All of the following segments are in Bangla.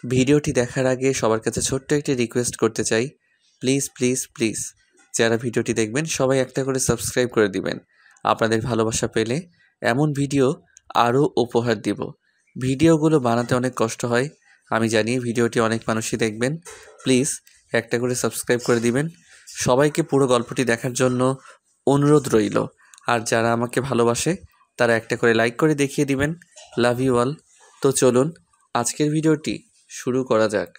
ভিডিওটি দেখার আগে সবার কাছে ছোট্ট একটি রিকোয়েস্ট করতে চাই, প্লিজ প্লিজ প্লিজ যারা ভিডিওটি দেখবেন সবাই একটা করে সাবস্ক্রাইব করে দিবেন। আপনাদের ভালোবাসা পেলে এমন ভিডিও আরও উপহার দিব। ভিডিওগুলো বানাতে অনেক কষ্ট হয়, আমি জানি। ভিডিওটি অনেক মানুষই দেখবেন, প্লিজ একটা করে সাবস্ক্রাইব করে দিবেন। সবাইকে পুরো গল্পটি দেখার জন্য অনুরোধ রইল। আর যারা আমাকে ভালোবাসে তারা একটা করে লাইক করে দেখিয়ে দিবেন। Love you all. তো চলুন আজকের ভিডিওটি শুরু করা যাক।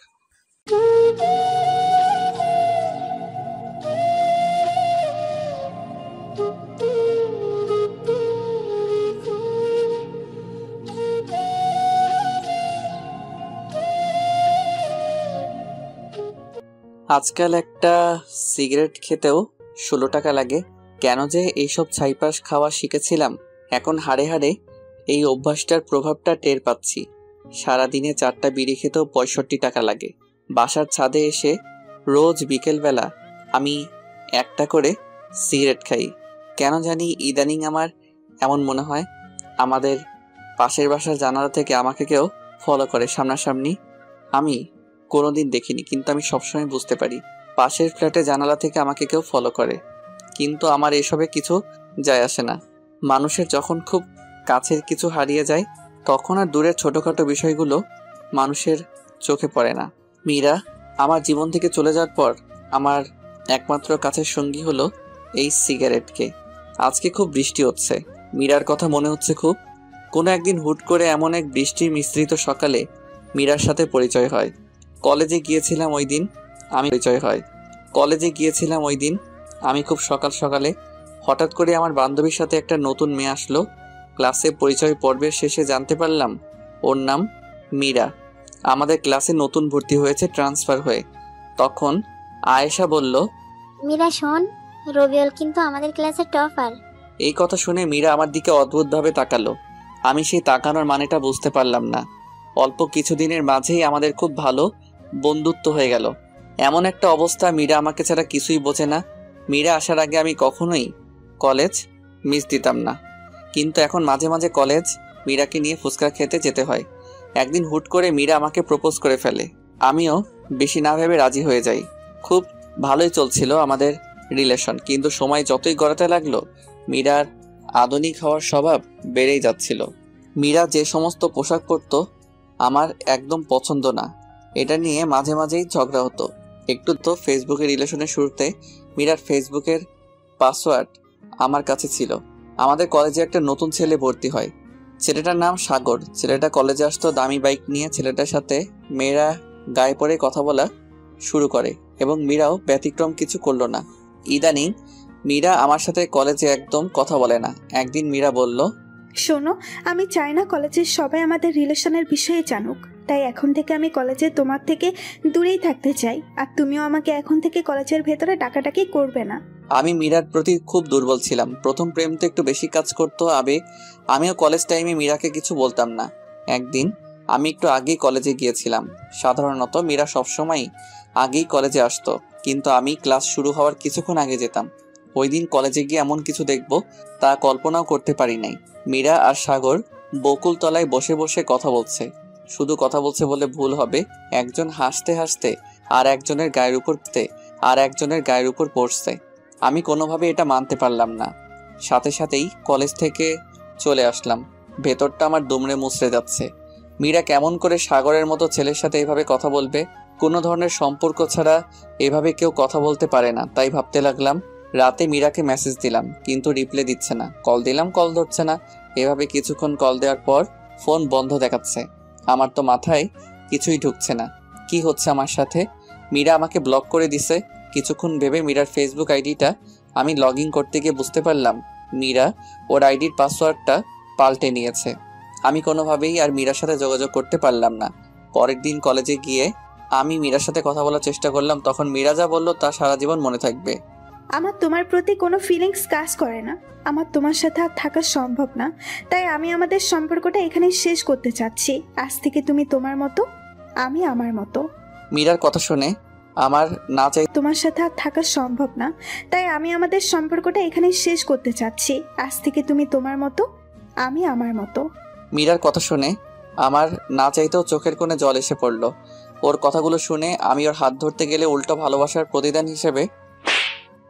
আজকাল একটা সিগারেট খেতেও 16 টাকা লাগে। কেন যে এইসব ছাইপাস খাওয়া শিখেছিলাম, এখন হাড়ে হাড়ে এই অভ্যাসটার প্রভাবটা টের পাচ্ছি। সারাদিনে 4টা বিড়ি খেতেও 65 টাকা লাগে। বাসার ছাদে এসে রোজ বিকেলবেলা আমি একটা করে সিগারেট খাই। কেন জানি ইদানিং আমার এমন মনে হয় আমাদের পাশের বাসার জানালা থেকে আমাকে কেউ ফলো করে সামনাসামনি। আমি কোনোদিন দেখিনি, কিন্তু আমি সবসময় বুঝতে পারি পাশের ফ্ল্যাটে জানালা থেকে আমাকে কেউ ফলো করে। কিন্তু আমার এসবে কিছু যায় আসে না। মানুষের যখন খুব কাছের কিছু হারিয়ে যায় তখন আর দূরের ছোটোখাটো বিষয়গুলো মানুষের চোখে পড়ে না। মীরা আমার জীবন থেকে চলে যাওয়ার পর আমার একমাত্র কাছের সঙ্গী হলো এই সিগারেটকে। আজকে খুব বৃষ্টি হচ্ছে, মীরার কথা মনে হচ্ছে খুব। কোনো একদিন হুট করে এমন এক বৃষ্টি মিশ্রিত সকালে মীরার সাথে পরিচয় হয়। কলেজে গিয়েছিলাম ওই দিন আমি খুব সকাল সকালে। হঠাৎ করে আমার বান্ধবীর সাথে একটা নতুন মেয়ে আসলো। ক্লাসে পরিচয় পর্বের শেষে জানতে পারলাম ওর নাম মীরা। আমাদের ক্লাসে নতুন ভর্তি হয়েছে ট্রান্সফার হয়ে। তখন আয়েশা বলল, মীরা শোন, রবিউল কিন্তু আমাদের ক্লাসের টপার। এই কথা শুনে মীরা আমার দিকে অদ্ভুতভাবে তাকালো। আমি সেই তাকানোর মানেটা বুঝতে পারলাম না। অল্প কিছুদিনের মাঝেই আমাদের খুব ভালো বন্ধুত্ব হয়ে গেল। এমন একটা অবস্থা, মীরা আমাকে ছাড়া কিছুই বোঝে না। মীরা আসার আগে আমি কখনোই কলেজ মিস দিতাম না, কিন্তু এখন মাঝে মাঝে কলেজ মীরাকে নিয়ে ফুচকা খেতে যেতে হয়। একদিন হুট করে মীরা আমাকে প্রপোজ করে ফেলে। আমিও বেশি না ভেবে রাজি হয়ে যাই। খুব ভালোই চলছিল আমাদের রিলেশন, কিন্তু সময় যতই গড়াতে লাগলো মীরার আধুনিক হওয়ার স্বভাব বেড়েই যাচ্ছিল। মীরা যে সমস্ত পোশাক পরতো আমার একদম পছন্দ না। এটা নিয়ে মাঝে মাঝেই ঝগড়া হতো। একটু তো ফেসবুকের রিলেশনের শুরুতে মীরার ফেসবুকের পাসওয়ার্ড আমার কাছে ছিল। আমাদের কলেজে একটা নতুন ছেলে ভর্তি হয়। ছেলেটার নাম সাগর। ছেলেটা কলেজে আসতো দামি বাইক নিয়ে। ছেলেটার সাথে মেয়েরা গায়ে পড়ে কথা বলা শুরু করে এবং মীরাও ব্যতিক্রম কিছু করলো না। ইদানিং মীরা আমার সাথে কলেজে একদম কথা বলে না। একদিন মীরা বলল, শোনো, আমি চাই না কলেজের সবাই আমাদের রিলেশনের বিষয়ে জানুক, তাই এখন থেকে আমি কলেজে তোমার থেকে দূরেই থাকতে চাই। আর তুমিও আমাকে এখন থেকে কলেজের ভেতরে ডাকাডাকি করবে না। আমি মীরার প্রতি খুব দুর্বল ছিলাম। প্রথম প্রেম তো একটু বেশি কাজ করতো আবেগ। আমিও কলেজ টাইমে মীরাকে কিছু বলতাম না। একদিন আমি একটু আগেই কলেজে গিয়েছিলাম। সাধারণত মীরা সবসময় আগেই কলেজে আসতো, কিন্তু আমি ক্লাস শুরু হওয়ার কিছুক্ষণ আগে যেতাম। ওই দিন কলেজে গিয়ে এমন কিছু দেখব তা কল্পনাও করতে পারি নাই। মীরা আর সাগর বকুল তলায় বসে বসে কথা বলছে। শুধু কথা বলছে বলে ভুল হবে, একজন হাসতে হাসতে আর একজনের গায়ের উপর পড়ছে। আমি কোনোভাবে এটা মানতে পারলাম না। সাথে সাথেই কলেজ থেকে চলে আসলাম। ভেতরটা আমার দুমড়ে মুচড়ে যাচ্ছে। মীরা কেমন করে সাগরের মতো ছেলের সাথে এভাবে কথা বলবে? কোনো ধরনের সম্পর্ক ছাড়া এভাবে কেউ কথা বলতে পারে না। তাই ভাবতে লাগলাম। রাতে মীরাকে মেসেজ দিলাম, কিন্তু রিপ্লাই দিচ্ছে না। কল দিলাম, কল ধরছে না। এভাবে কিছুক্ষণ কল দেওয়ার পর ফোন বন্ধ দেখাচ্ছে। আমার তো মাথায় কিছুই ঢুকছে না, কি হচ্ছে আমার সাথে। মীরা আমাকে ব্লক করে দিছে। কিছুক্ষণ ভেবে মীরার ফেসবুক আইডিটা আমি লগ ইন করতে গিয়ে বুঝতে পারলাম মীরা ওর আইডির পাসওয়ার্ডটা পাল্টে নিয়েছে। আমি কোনোভাবেই আর মীরার সাথে যোগাযোগ করতে পারলাম না। পরের দিন কলেজে গিয়ে আমি মীরার সাথে কথা বলার চেষ্টা করলাম। তখন মীরা যা বলল তা সারা জীবন মনে থাকবে। আমার তোমার প্রতি কোনো ফিলিংস কাজ করে না। আমার তোমার সাথে আর থাকা সম্ভব না, তাই আমি আমাদের সম্পর্কটা এখানেই শেষ করতে চাচ্ছি। আজ থেকে তুমি তোমার মতো, আমি আমার মতো। মীরার কথা শুনে আমার না চাই তোমার সাথে আর থাকা সম্ভব না, তাই আমি আমাদের সম্পর্কটা এখানেই শেষ করতে চাচ্ছি। আজ থেকে তুমি তোমার মতো, আমি আমার মতো। মীরার কথা শুনে আমার না চাইতেও চোখের কোণে জল এসে পড়ল। ওর কথাগুলো শুনে আমি ওর হাত ধরতে গেলে উল্টো ভালোবাসার প্রতিদান হিসেবে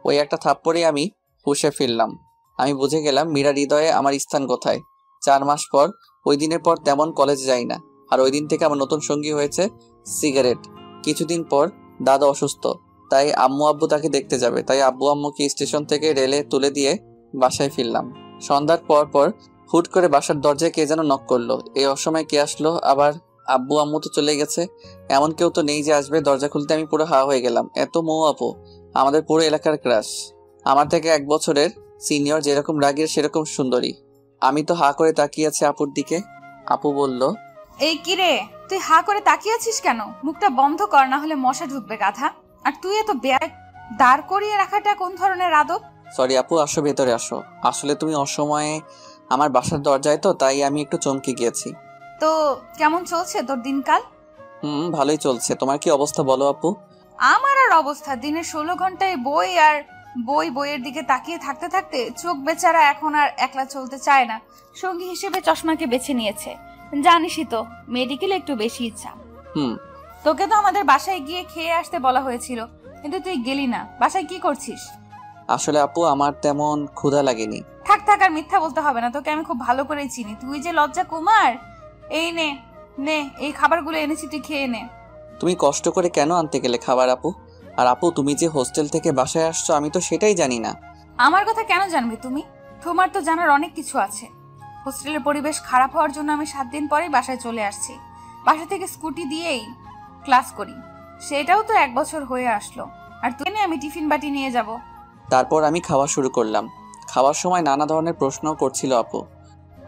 ওই একটা থাপ্পড়ে আমি হুঁশে ফিরলাম। আমি বুঝে গেলাম মীরার হৃদয়ে আমার স্থান কোথায়। 4 মাস পর, ওই দিনের পর তেমন কলেজে যাই না। আর ওই দিন থেকে আমার নতুন সঙ্গী হয়েছে সিগারেট। কিছুদিন পর দাদা অসুস্থ, তাই আম্মু আব্বু তাকে দেখতে যাবে। তাই আব্বু আম্মুকে স্টেশন থেকে রেলে তুলে দিয়ে বাসায় ফিরলাম। সন্ধ্যার পর পর হুট করে বাসার দরজায় কে যেন নক করলো। এই অসময়ে কে আসলো আবার? আব্বু আম্মু তো চলে গেছে, এমন কেউ তো নেই যে আসবে। দরজা খুলতে আমি পুরো হা হয়ে গেলাম। এত মৌ আপু, আমাদের পুরো এলাকার ক্রাশ। আমার থেকে 1 বছরের সিনিয়র, যেরকম রাগের সেরকম সুন্দরী। আমি তো হা করে তাকিয়ে আছি আপুর দিকে। আপু বলল, এই কিরে, তুই হা করে তাকিয়ে আছিস কেন? মুখটা বন্ধ কর, না হলে মশা ঢুকবে গাধা। আর তুই এত দাঁড় করিয়ে রাখাটা কোন ধরনের আদব? সরি আপু, আসো ভেতরে আসো। আসলে তুমি অসময়ে আমার বাসার দরজায়, তো তাই আমি একটু চমকে গিয়েছি। তো কেমন চলছে তোর দিনকাল? ভালোই চলছে। তোমার কি অবস্থা বলো আপু? আমার আর অবস্থা, দিনে 16 ঘন্টায় বই আর বইয়ের দিকে তাকিয়ে থাকতে থাকতে চোখ বেচারা এখন আর একলা চলতে চায় না। সঙ্গী হিসেবে চশমাকে বেছে নিয়েছে। জানিসই তো, মেডিকেলে একটু বেশি ইচ্ছা। তোকে তো আমাদের বাসায় গিয়ে খেয়ে আসতে বলা হয়েছিল, কিন্তু তুই গেলি না। বাসায় কি করছিস? আসলে আপু আমার তেমন ক্ষুধা লাগেনি। থাক থাক, আর মিথ্যা বলতে হবে না, তোকে আমি খুব ভালো করেই চিনি। তুই যে লজ্জা কুমার। এই নে নে, এই খাবারগুলো এনেছি, তুই খেয়ে নে। তুমি কষ্ট করে কেন আনতে গেলে খাবার আপু? আর আপু, তুমি যে হোস্টেল থেকে বাসায় আসছো আমি তো সেটাই জানি না। আমার কথা কেন জানবে তুমি? তোমার তো জানার অনেক কিছু আছে। হোস্টেলের পরিবেশ খারাপ হওয়ার জন্য আমি 7 দিন পরেই বাসায় চলে আসছি। বাসা থেকে স্কুটি দিয়েই ক্লাস করি, সেটাও তো 1 বছর হয়ে আসলো। আর তুই আমি টিফিন বাটি নিয়ে যাব। তারপর আমি খাওয়া শুরু করলাম। খাওয়ার সময় নানা ধরনের প্রশ্ন করছিল আপু।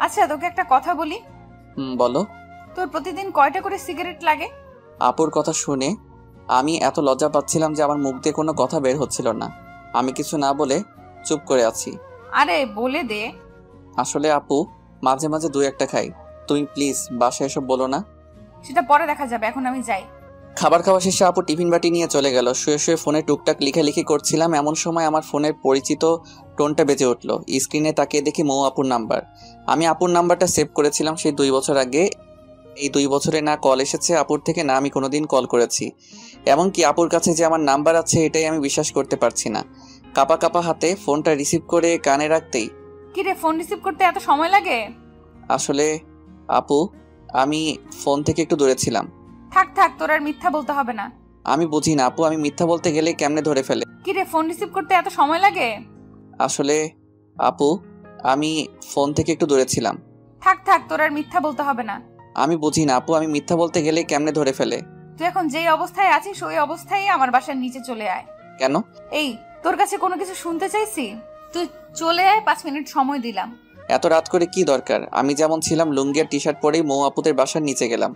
আচ্ছা, তোকে একটা কথা বলি। বলো। তোর প্রতিদিন কয়টা করে সিগারেট লাগে? আপুর কথা শুনে আমি এত লজ্জা পাচ্ছিলাম যে আমার মুখ দিয়ে কোনো কথা বের হচ্ছিল না। আমি কিছু না বলে চুপ করে আছি। আরে বলে দে। আসলে আপু, মাঝে মাঝে 2-1টা খাই। তুমি প্লিজ বাসায় এসব বলো না। সেটা পরে দেখা যাবে, এখন আমি যাই। খাবার খাওয়া শেষে আপু টিফিন বাটি নিয়ে চলে গেল। শুয়ে শুয়ে ফোনে টুকটাক লেখালেখি করছিলাম, এমন সময় আমার ফোনের পরিচিত টোনটা বেজে উঠলো। স্ক্রিনে তাকিয়ে দেখি মৌ আপুর নাম্বার। আমি আপুর নাম্বারটা সেভ করেছিলাম সেই 2 বছর আগে। এই 2 বছরে না কল এসেছে আপুর থেকে, না আমি কোনোদিন কল করেছি। এমনকি আপুর কাছে যে আমার নাম্বার আছে এটাই আমি বিশ্বাস করতে পারছি না। কাপা কাপা হাতে ফোনটা রিসিভ করে কানে রাখতেই, কি রে, ফোন রিসিভ করতে এত সময় লাগে? আসলে আপু, আমি ফোন থেকে একটু দূরে ছিলাম। থাক থাক, তোর আর মিথ্যা বলতে হবে না। আমি বুঝি না আপু, আমি মিথ্যা বলতে গেলে কেমনে ধরে ফেলে। কি রে, ফোন রিসিভ করতে এত সময় লাগে? আসলে আপু, আমি ফোন থেকে একটু দূরে ছিলাম। থাক থাক, তোর আর মিথ্যা বলতে হবে না। আমি বুঝি না আপু, আমি মিথ্যা বলতে গেলে কেমনে ধরে ফেলে। তুই এখন যেই অবস্থায় আছিস ওই অবস্থায় আমার বাসার নিচে চলে আয়। কেন? এই, তোর কাছে কোনো কিছু শুনতে চাইছি? তুই চলে আয়, 5 মিনিট সময় দিলাম। এত রাত করে কি দরকার? আমি যেমন ছিলাম লুঙ্গি আর টি শার্ট পরেই মৌ আপুদের বাসার নিচে গেলাম।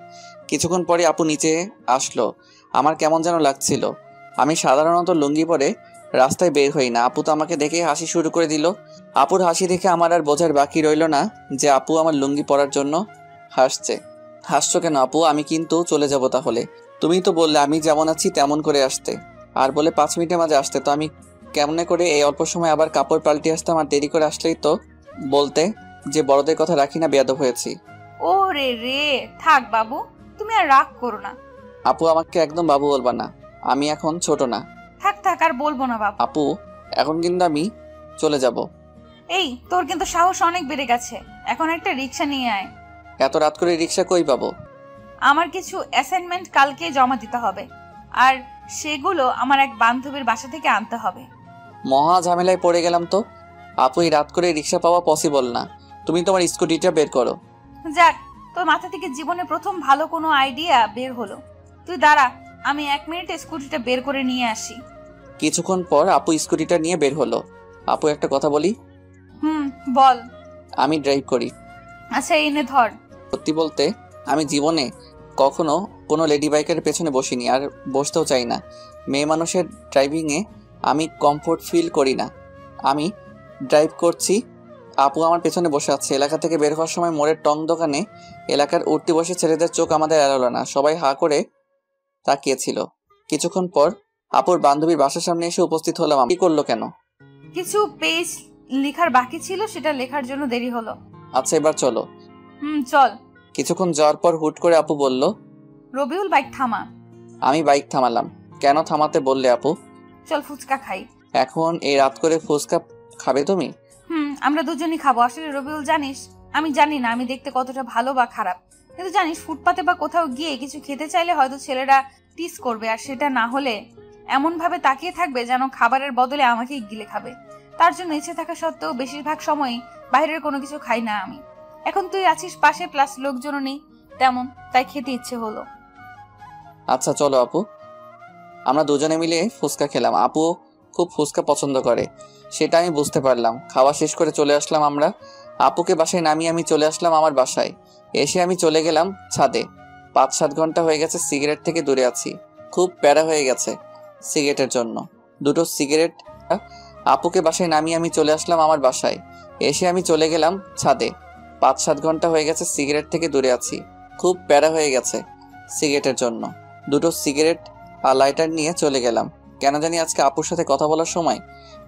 কিছুক্ষণ পরে আপু নিচে আসলো। আমার কেমন যেন লাগছিল। আমি সাধারণত লুঙ্গি পরে রাস্তায় বের হই না। আপু তো আমাকে দেখে হাসি শুরু করে দিল। আপুর হাসি দেখে আমার আর বোঝার বাকি রইল না যে আপু আমার লুঙ্গি পরার জন্য হাসছে। হাসছো কেন আপু? আমি কিন্তু চলে যাব তাহলে। তুমি তো বললে আমি যেমন আছি তেমন করে আসতে, আর বলে 5 মিনিটের মাঝে আসতে। তো আমি কেমনে করে এই অল্প সময় আবার কাপড় পাল্টে আসতাম? আর দেরি করে আসলেই তো বলতে যে বড়দের কথা রাখি না, বেয়াদব হয়েছি। ও রে রে, থাক বাবু, তুমি আর রাগ করো না। আপু, আমাকে একদম বাবু বলবা না, আমি এখন ছোট না। থাক থাক, আর বলবো না বাবু। আপু, এখন কিন্তু আমি চলে যাব। এই, তোর কিন্তু সাহস অনেক বেড়ে গেছে। এখন একটা রিক্সা নিয়ে আয়। এত রাত করে রিক্সা কই পাবো? আমার কিছু অ্যাসাইনমেন্ট কালকে জমা দিতে হবে, আর সেগুলো আমার এক বান্ধবীর বাসা থেকে আনতে হবে। মহা ঝামেলায় পড়ে গেলাম তো। আপু, এই রাত করে রিক্সা পাওয়া পসিবল না। তুমি তোমার স্কুটিটা বের করো। যাক, তোর মাথা থেকে জীবনে প্রথম ভালো কোনো আইডিয়া বের হলো। তুই দাঁড়া, আমি 1 মিনিটে স্কুটিটা বের করে নিয়ে আসি। কিছুক্ষণ পর আপু স্কুটিটা নিয়ে বের হলো। আপু, একটা কথা বলি। বল। আমি ড্রাইভ করি। আচ্ছা, এনে ধর। সত্যি বলতে আমি জীবনে কখনো কোনো লেডি বাইকের পেছনে বসিনি, আর বসতেও চাই না। মেয়ে মানুষের ড্রাইভিংয়ে আমি কমফোর্ট ফিল করি না। আমি ড্রাইভ করছি, আপু আমার পেছনে বসে আছে। এলাকা থেকে বের হওয়ার সময় মোড়ের টং দোকানে এলাকার উঠতি বসে ছেলেদের চোখ আমাদের এড়ালো না। সবাই হা করে তাকিয়েছিল। কিছুক্ষণ পর আপুর বান্ধবীর বাসার সামনে এসে উপস্থিত হলাম। কি করলো কেন? কিছু পেজ লেখার বাকি ছিল, সেটা লেখার জন্য দেরি হলো। আচ্ছা, এবার চলো। চল। কিছুক্ষণ যাওয়ার পর হুট করে আপু বলল, রবিউল বাইক থামা। আমি বাইক থামালাম। কেন থামাতে বললে আপু? চল ফুচকা খাই। এখন এই রাত করে ফুচকা খাবে তুমি? আমরা দুজনই খাবো। আসলে রবিউল জানিস, আমি জানি না আমি দেখতে কতটা ভালো বা খারাপ, কিন্তু জানিস ফুটপাতে বা কোথাও গিয়ে কিছু খেতে চাইলে হয়তো ছেলেরা টিস করবে, আর সেটা না হলে এমন ভাবে তাকিয়ে থাকবে যেন খাবারের বদলে আমাকেই গিলে খাবে। তার জন্য ইচ্ছে থাকা সত্ত্বেও বেশিরভাগ সময়ই বাইরের কোনো কিছু খাই না আমি। এখন তুই আছিস পাশে, প্লাস লোকজনও নেই তেমন, তাই খেতে ইচ্ছে হলো। আচ্ছা চলো আপু। আমরা দুজনে মিলে ফুচকা খেলাম। আপু খুব ফুচকা পছন্দ করে, সেটা আমি বুঝতে পারলাম। খাওয়া শেষ করে চলে আসলাম আমরা। আপুকে বাসায় নামিয়ে আমি চলে আসলাম আমার বাসায়। এসে আমি চলে গেলাম ছাদে। 5-7 ঘন্টা হয়ে গেছে সিগারেট থেকে দূরে আছি। খুব প্যারা হয়ে গেছে সিগারেটের জন্য। 2টো সিগারেট। আপুকে বাসায় নামিয়ে আমি চলে আসলাম আমার বাসায়। এসে আমি চলে গেলাম ছাদে। 5-7 ঘন্টা হয়ে গেছে সিগারেট থেকে দূরে আছি। খুব প্যারা হয়ে গেছে সিগারেটের জন্য। 2টো সিগারেট আর লাইটার নিয়ে চলে গেলাম। কেন জানি আজকে আপুর সাথে কথা বলার সময়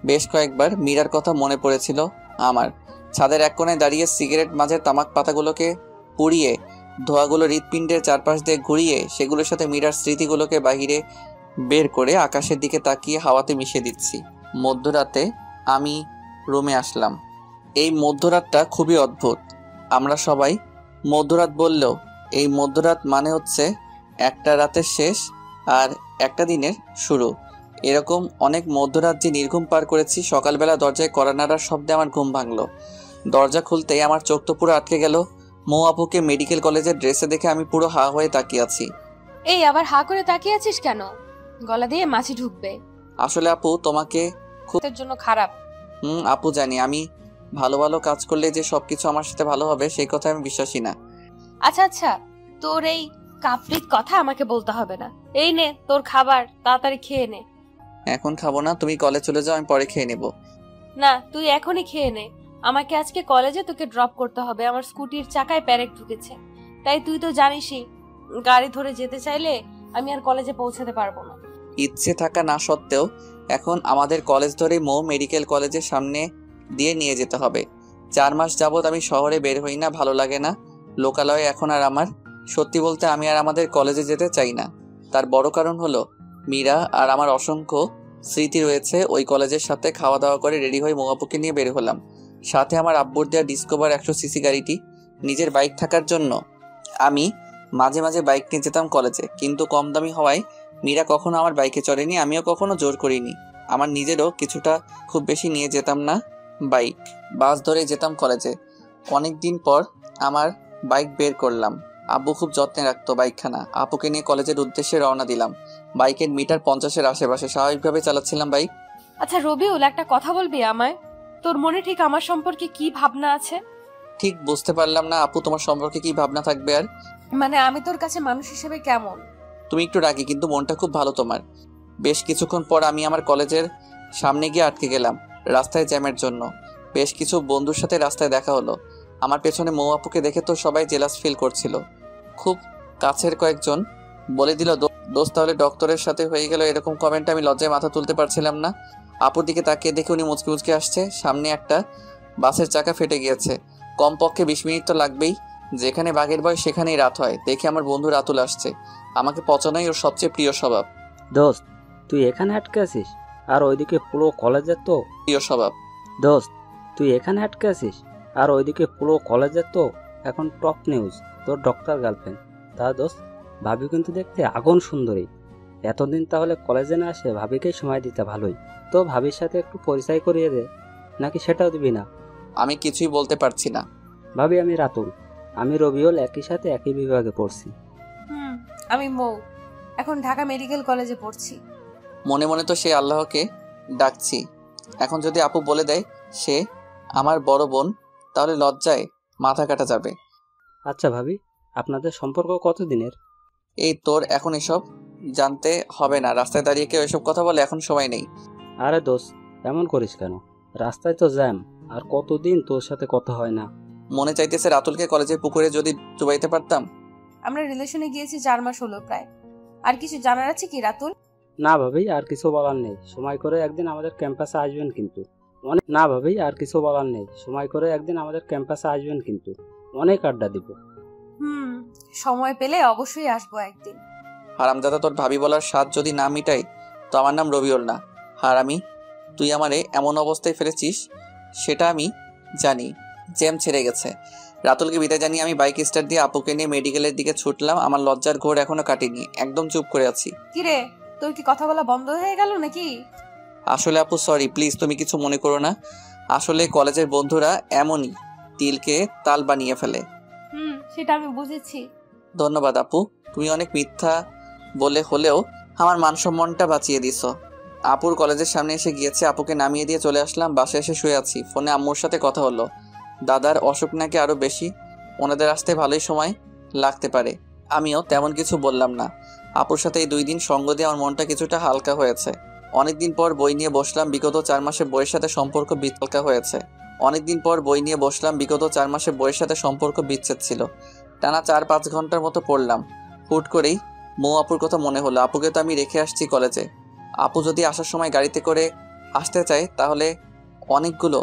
বেশ কয়েকবার মীরার কথা মনে পড়েছিল আমার। ছাদের এক কোণায় দাঁড়িয়ে সিগারেট মাঝের তামাক পাতাগুলোকে পুড়িয়ে ধোঁয়াগুলো হৃৎপিণ্ডের চারপাশ দিয়ে ঘুরিয়ে সেগুলোর সাথে মীরার স্মৃতিগুলোকে বাহিরে বের করে আকাশের দিকে তাকিয়ে হাওয়াতে মিশিয়ে দিচ্ছি। মধ্যরাতে আমি রুমে আসলাম। এই মধ্যরাতটা খুবই অদ্ভুত। আমরা সবাই মধ্যরাত বললেও এই মধ্যরাত মানে হচ্ছে একটা রাতের শেষ আর একটা দিনের শুরু। এরকম অনেক মধ্যরাত যে নির্ঘুম পার করেছি। সকালবেলা দরজায় কড়া নাড়ার শব্দে আমার ঘুম ভাঙলো। দরজা খুলতেই আমার চোখ তো পুরো আটকে গেল। মৌ আপুকে মেডিকেল কলেজের ড্রেসে দেখে আমি পুরো হা হয়ে তাকিয়ে আছি। এই আবার হা করে তাকিয়ে আছিস কেন? গলা দিয়ে মাছি ঢুকবে। আসলে আপু তোমাকে তোর জন্য খারাপ। আপু জানি আমি ভালো ভালো কাজ করলে যে সবকিছু আমার সাথে ভালো হবে সেই কথা আমি বিশ্বাসী না। আচ্ছা আচ্ছা, তোর এই কাপড়ির কথা আমাকে বলতে হবে না। এই নে তোর খাবার, তাড়াতাড়ি খেয়ে নে। এখন খাবো না, তুমি কলেজ চলে যাও, আমি পরে খেয়ে নেব। না, তুই এখনই খেয়ে নে। আমাকে আজকে কলেজে তোকে ড্রপ করতে হবে। আমার স্কুটির চাকায় প্যারেক ঢুকেছে, তাই তুই তো জানিসই গাড়ি ধরে যেতে চাইলে আমি আর কলেজে পৌঁছাতে পারবো না। ইচ্ছে থাকা না সত্ত্বেও এখন আমাদের কলেজ ধরেই মৌ মেডিকেল কলেজের সামনে দিয়ে নিয়ে যেতে হবে। 4 মাস যাবৎ আমি শহরে বের হই না, ভালো লাগে না লোকালয়ে এখন আর আমার। সত্যি বলতে আমি আর আমাদের কলেজে যেতে চাই না। তার বড় কারণ হলো মীরা আর আমার অসংখ্য স্মৃতি রয়েছে ওই কলেজের সাথে। খাওয়া দাওয়া করে রেডি হয়ে মৌ আপুকে নিয়ে বের হলাম। সাথে আমার আব্বুর দেওয়া ডিসকভার 100 সিসি গাড়িটি। নিজের বাইক থাকার জন্য আমি মাঝে মাঝে বাইক নিয়ে যেতাম কলেজে, কিন্তু কম দামি হওয়ায় মীরা কখনো আমার বাইকে চড়েনি, আমিও কখনো জোর করিনি। আমার নিজেরও কিছুটা, খুব বেশি নিয়ে যেতাম না বাইক, বাস ধরে যেতাম কলেজে। অনেক দিন পর আমার বাইক বের করলাম। আব্বু খুব যত্নে রাখতো বাইকখানা। আপুকে নিয়ে কলেজের উদ্দেশ্যে রওনা দিলাম। বাইকের মিটার 50-এর আশেপাশে, স্বাভাবিকভাবে চালাচ্ছিলাম বাইক। আচ্ছা রবিউল, একটা কথা বলবি আমায়? তোর মনে ঠিক আমার সম্পর্কে কি ভাবনা আছে? ঠিক বুঝতে পারলাম না আপু, তোমার সম্পর্কে কি ভাবনা থাকবে আর? মানে আমি তোর কাছে মানুষ হিসেবে কেমন? তুমি একটু রাগী, কিন্তু মনটা খুব ভালো তোমার। বেশ কিছুক্ষণ পর আমি আমার কলেজের সামনে গিয়ে আটকে গেলাম রাস্তায় জ্যামের জন্য। বেশ কিছু বন্ধুর সাথে রাস্তায় দেখা হলো। আমার পেছনে মৌ আপুকে দেখে তো সবাই জেলাস ফিল করছিল। খুব কাছের কয়েকজন বলে দিল, দোস্ত তাহলে ডক্টরের সাথে হয়ে গেল। এরকম কমেন্ট আমি লজ্জায় মাথা তুলতে পারছিলাম না। আপুর দিকে তাকিয়ে দেখে উনি মুচকি মুচকি আসছে। সামনে একটা বাসের চাকা ফেটে গিয়েছে। কমপক্ষে 20 মিনিট তো লাগবেই। যেখানে বাঘের ভয় সেখানেই রাত হয়। দেখে আমার বন্ধু রাতুল আসছে। আমাকে পচানোই ওর সবচেয়ে প্রিয় স্বভাব। দোস্ত তুই এখানে আটকে আছিস আর ওইদিকে পুরো কলেজের তো প্রিয় স্বভাব। দোস্ত তুই এখানে আটকে আছিস আর ওইদিকে পুরো কলেজের তো এখন টপ নিউজ তোর ডক্টর গার্লফ্রেন্ড। তা দোস্ত, ভাবি কিন্তু দেখতে আগুন সুন্দরী। এতদিন তাহলে কলেজে না আসে ভাবিকেই সময় দিতে ভালোই। তো ভাবির সাথে একটু পরিচয় করিয়ে দে, নাকি সেটাও দিবি না? আমি কিছুই বলতে পারছি না। ভাবি, আমি রাতুল, আমি রবিউল, একই সাথে একই বিভাগে পড়ছি। আমি মৌ, এখন ঢাকা মেডিকেল কলেজে পড়ছি। মনে মনে তো সে আল্লাহকে ডাকছি। এখন যদি আপু বলে দেয় সে আমার বড় বোন, তাহলে লজ্জায় মাথা কাটা যাবে। আচ্ছা ভাবি, আপনাদের সম্পর্ক কতদিনের? এই তোর এখন এসব জানতে হবে না। রাস্তায় দাঁড়িয়ে কেউ এসব কথা বলে, এখন সময় নেই। আরে দোস্ত, এমন করিস কেন? রাস্তায় তো জ্যাম, আর কতদিন তোর সাথে কথা হয় না। মনে চাইতেছে রাতুলকে কলেজের পুকুরে যদি ডুবাইতে পারতাম। আমরা রিলেশনে গিয়েছি 4 মাস হলো প্রায়। আর কিছু জানার আছে কি রাতুল? না ভাবি, আর কিছু বলার নেই। সময় করে একদিন আমাদের ক্যাম্পাসে আসবেন কিন্তু। না ভাবি, আর কিছু বলার নেই। সময় করে একদিন আমাদের ক্যাম্পাসে আসবেন কিন্তু, অনেক আড্ডা দিব। হুম, সময় পেলে অবশ্যই আসবো একদিন। হারামজাদা, তোর ভাবি বলার স্বাদ যদি না মিটাই তো আমার নাম রবিউল না। হারামি, তুই আমারে এমন অবস্থায় ফেলেছিস সেটা আমি জানি। জ্যাম ছেড়ে গেছে। রাতুলকে বিদায় জানিয়ে আমি বাইক স্টার্ট দিয়ে আপুকে নিয়ে মেডিকেলের দিকে ছুটলাম। আমার লজ্জার ঘোর এখনো কাটেনি, একদম চুপ করে আছি। কিরে, তোর কি কথা বলা বন্ধ হয়ে গেল নাকি? আসলে আপু সরি, প্লিজ তুমি কিছু মনে করো না। আসলে কলেজের বন্ধুরা এমনই, তিলকে তাল বানিয়ে ফেলে। সেটা আমি বুঝেছি। ধন্যবাদ আপু, তুমি অনেক মিথ্যা বলে হলেও আমার মান সম্মানটা বাঁচিয়ে দিছো। আপুর কলেজের সামনে এসে গিয়েছে, আপুকে নামিয়ে দিয়ে চলে আসলাম। বাসায় এসে শুয়ে আছি, ফোনে আম্মুর সাথে কথা হলো। দাদার অসুখ নাকি আরো বেশি, ওনাদের আসতে ভালোই সময় লাগতে পারে। আমিও তেমন কিছু বললাম না। আপুর সাথে এই 2 দিন সঙ্গ দিয়ে আমার মনটা কিছুটা হালকা হয়েছে। অনেকদিন পর বই নিয়ে বসলাম, বিগত 4 মাসে বইয়ের সাথে সম্পর্ক বিচ্ছেদ ছিল। টানা 4-5 ঘন্টার মতো পড়লাম। হুট করেই মৌ আপুর কথা মনে হলো। আপুকে তো আমি রেখে আসছি কলেজে। আপু যদি আসার সময় গাড়িতে করে আসতে চায় তাহলে অনেকগুলো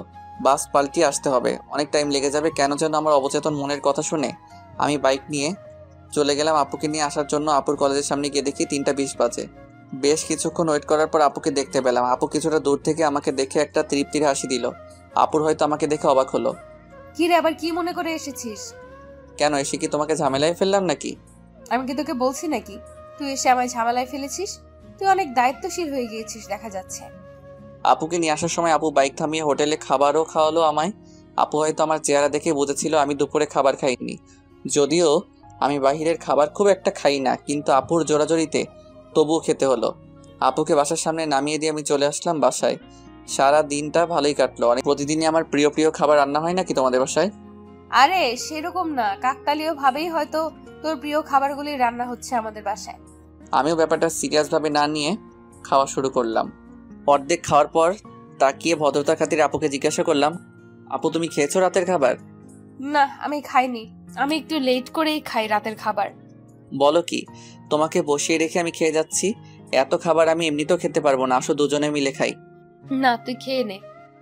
বাস পাল্টিয়ে আসতে হবে, অনেক টাইম লেগে যাবে। কেন যেন আমার অবচেতন মনের কথা শুনে আমি বাইক নিয়ে চলে গেলাম আপুকে নিয়ে আসার জন্য। আপুর কলেজের সামনে গিয়ে দেখি 3:20 বাজে। বেশ কিছুক্ষণ ওয়েট করার পর আপুকে দেখতে পেলাম। আপু কিছুটা দূর থেকে আমাকে দেখে একটা তৃপ্তির হাসি দিল। আপুর হয়তো আমাকে দেখে অবাক হলো। কিরে, আবার কি মনে করে এসেছিস? কেন, এসে কি তোমাকে ঝামেলায় ফেললাম নাকি? আমি কি তোকে বলছি নাকি তুই এসে আমায় ঝামেলায় ফেলেছিস? তুই অনেক দায়িত্বশীল হয়ে গিয়েছিস দেখা যাচ্ছে। আপুকে নিয়ে আসার সময় আপু বাইক থামিয়ে হোটেলে খাবারও খাওয়ালো আমায়। আপু হয়তো আমার চেহারা দেখে বুঝেছিল আমি দুপুরে খাবার খাইনি। যদিও আমি বাহিরের খাবার খুব একটা খাই না, কিন্তু আপুর জোরাজোরিতে তবুও খেতে হলো। আপুকে বাসার সামনে নামিয়ে দিয়ে আমি চলে আসলাম বাসায়। সারা দিনটা ভালোই কাটলো। অনেক প্রতিদিনই আমার প্রিয় প্রিয় খাবার রান্না হয় নাকি তোমাদের বাসায়? আরে সেরকম না, কাকতালীয় ভাবেই হয়তো তোর প্রিয় খাবারগুলি রান্না হচ্ছে আমাদের বাসায়। আমিও ব্যাপারটা সিরিয়াস ভাবে না নিয়ে খাওয়া শুরু করলাম। অর্ধেক খাওয়ার পর তাকিয়ে ভদ্রতার খাতিরে আপুকে জিজ্ঞাসা করলাম, আপু তুমি খেয়েছো রাতের খাবার? না, আমি খাইনি। আমি একটু লেট করেই খাই রাতের খাবার। বলো কি, তোমাকে বসিয়ে রেখে আমি খেয়ে যাচ্ছি? এত খাবার আমি এমনিতেও খেতে পারবো না, আসো দুজনে মিলে খাই। না, তুই খেয়ে নে।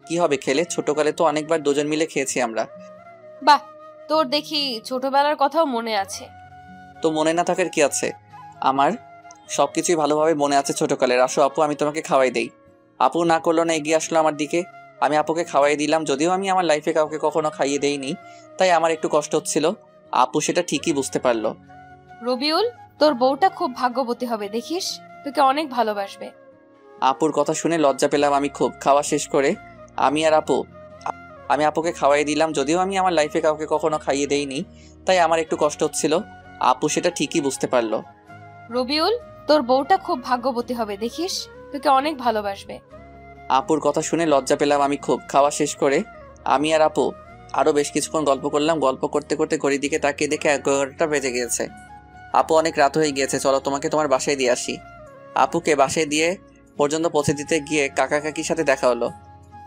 কি হবে খেলে, ছোটকালে তো অনেকবার দুজন মিলে খেয়েছি আমরা। বাহ, তোর দেখি ছোটবেলার কথাও মনে আছে। তো মনে না থাকার কি আছে, আমার সবকিছুই ভালোভাবে মনে আছে ছোটকালের। আসো আপু, আমি তোমাকে খাওয়াই দেই। আপু না করলো না, এগিয়ে আসলো আমার দিকে। আমি আপুকে খাওয়াই দিলাম। যদিও আমি আমার লাইফে কাউকে কখনো খাইয়ে দেইনি, তাই আমার একটু কষ্ট হচ্ছিল। আপু সেটা ঠিকই বুঝতে পারলো। রবিউল, তোর বউটা খুব ভাগ্যবতী হবে, দেখিস তোকে অনেক ভালোবাসবে। আপুর কথা শুনে লজ্জা পেলাম আমি খুব। খাওয়া শেষ করে আমি আপুকে খাওয়াই দিলাম। যদিও আমি আমার লাইফে কাউকে কখনো খাইয়ে দেইনি, তাই আমার একটু কষ্ট হচ্ছিল। আপু সেটা ঠিকই বুঝতে পারলো। রবিউল, তোর বউটা খুব ভাগ্যবতী হবে, দেখিস তোকে অনেক ভালোবাসবে। আপুর কথা শুনে লজ্জা পেলাম আমি খুব। খাওয়া শেষ করে আমি আর আপু আরো বেশ কিছুক্ষণ গল্প করলাম। গল্প করতে করতে ঘড়ির দিকে তাকিয়ে দেখে 11টা বেজে গিয়েছে। আপু অনেক রাত হয়ে গিয়েছে, চলো তোমাকে তোমার বাসায় দিয়ে আসি। আপুকে বাসায় দিয়ে পর্যন্ত পৌঁছে দিতে গিয়ে কাকা কাকির সাথে দেখা হলো।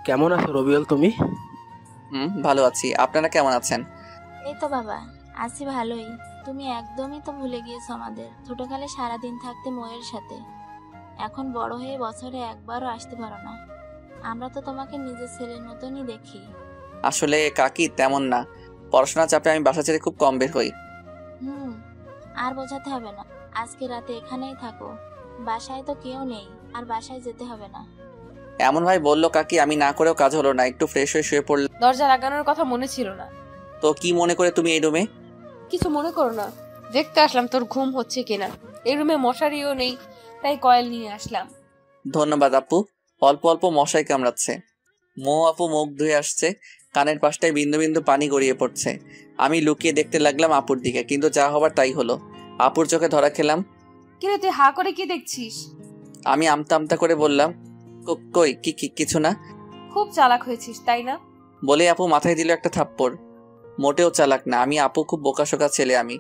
কেমন আছো রবিউল তুমি? ভালো আছি, আপনারা কেমন আছেন? এই তো বাবা, আছি ভালোই। তুমি একদমই তো ভুলে গিয়েছো আমাদের ছোটকালে সারাদিন থাকতে ময়ের সাথে। এখন বড় হয়ে বছরে একবারও আসতে পারো না। আমরা তো তোমাকে নিজের ছেলের মতনই দেখি। আসলে কাকি তেমন না, পড়াশোনার চাপে আমি বাসা ছেড়ে খুব কম বের হই। আর বোঝাতে হবে না, আজকে রাতে এখানেই থাকো। বাসায় তো কেউ নেই, আর বাসায় যেতে হবে না। এমন ভাই বললো কাকি, আমি না করেও কাজ হলো না, একটু ফ্রেশ হয়ে শুয়ে পড়লাম। দরজা লাগানোর কথা মনে ছিল না। তো কি মনে করে তুমি এই রুমে? কিছু মনে করো না, দেখতে আসলাম তোর ঘুম হচ্ছে কিনা। এই রুমে মশারিও নেই, তাই কয়েল নিয়ে আসলাম। ধন্যবাদ আপু, অল্প অল্প মশাই কামড়াচ্ছে। মৌ আপু মুখ ধুয়ে আসছে, কানের পাশটায় বিন্দু বিন্দু পানি গড়িয়ে পড়ছে। আমি লুকিয়ে দেখতে লাগলাম আপুর দিকে, কিন্তু যা হবার তাই হলো। আপুর চোখে ধরা খেলাম। কিরে, তুই হা করে কি দেখছিস? আমি আমতা আমতা করে বললাম, কই কিছু না। খুব চালাক হয়েছিস তাই না? বলে আপু মাথায় দিল একটা থাপ্পড়। মোটেও চালাক না আমি, আপু খুব বোকাশোকা ছেলে আমি।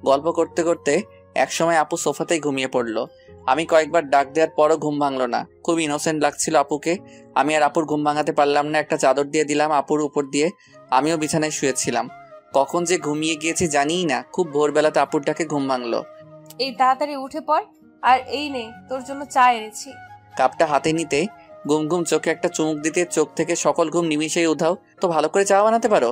গল্প করতে করতে একসময় আপু সোফাতেই ঘুমিয়ে পড়লো। আমি কয়েকবার ডাক দেওয়ার পরও ঘুম ভাঙলো না। খুব ইনোসেন্ট লাগছিল আপুকে। আমি আর আপুর ঘুম ভাঙাতে পারলাম না, একটা চাদর দিয়ে দিলাম আপুর উপর দিয়ে। আমিও বিছানায় শুয়েছিলাম। কখন যে ঘুমিয়ে গিয়েছি জানিই না। খুব ভোরবেলাতে আপুর ডাকে ঘুম ভাঙলো। এই তাড়াতাড়ি উঠে পড়, আর এই নে তোর জন্য চা এনেছি। কাপটা হাতে নিতে ঘুম ঘুম চোখে একটা চুমুক দিতে চোখ থেকে সকল ঘুম নিমিশেই উধাও। তো ভালো করে চা বানাতে পারো?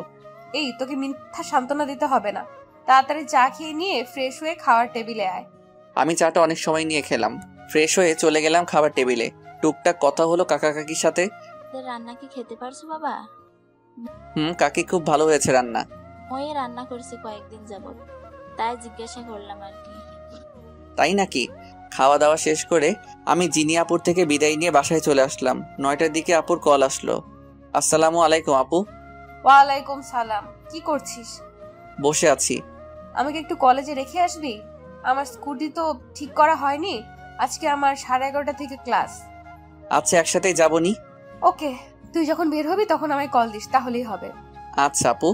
এই তোকে মিথ্যা সান্ত্বনা দিতে হবে না। তাড়াতাড়ি চা খেয়ে নিয়ে ফ্রেশ হয়ে খাওয়ার টেবিলে আয়। আমি চাটা অনেক সময় নিয়ে খেলাম, ফ্রেশ হয়ে চলে গেলাম খাবার টেবিলে। টুকটাক কথা হলো কাকা কাকির সাথে। তোদের রান্না কি খেতে পারছো বাবা? কাকি খুব ভালো হয়েছে রান্না। ওই রান্না করছে কয়েকদিন যাবত, তাই জিজ্ঞাসা করলাম আর কি। তাই নাকি? খাওয়া দাওয়া শেষ করে আমি জিনিয়াপুর থেকে বিদায় নিয়ে বাসায় চলে আসলাম। 9টার দিকে আপুর কল আসলো। আসসালামু আলাইকুম আপু। ওয়ালাইকুম সালাম। কি করছিস? বসে আছি। আমাকে একটু কলেজে রেখে আসবি? আমার স্কুটি তো ঠিক করা হয়নি, আজকে আমার 11:30 থেকে ক্লাস। আচ্ছা, একসাথেই যাবনি। ওকে, তুই যখন বের হবি তখন আমায় কল দিস, তাহলেই হবে। আচ্ছা আপু।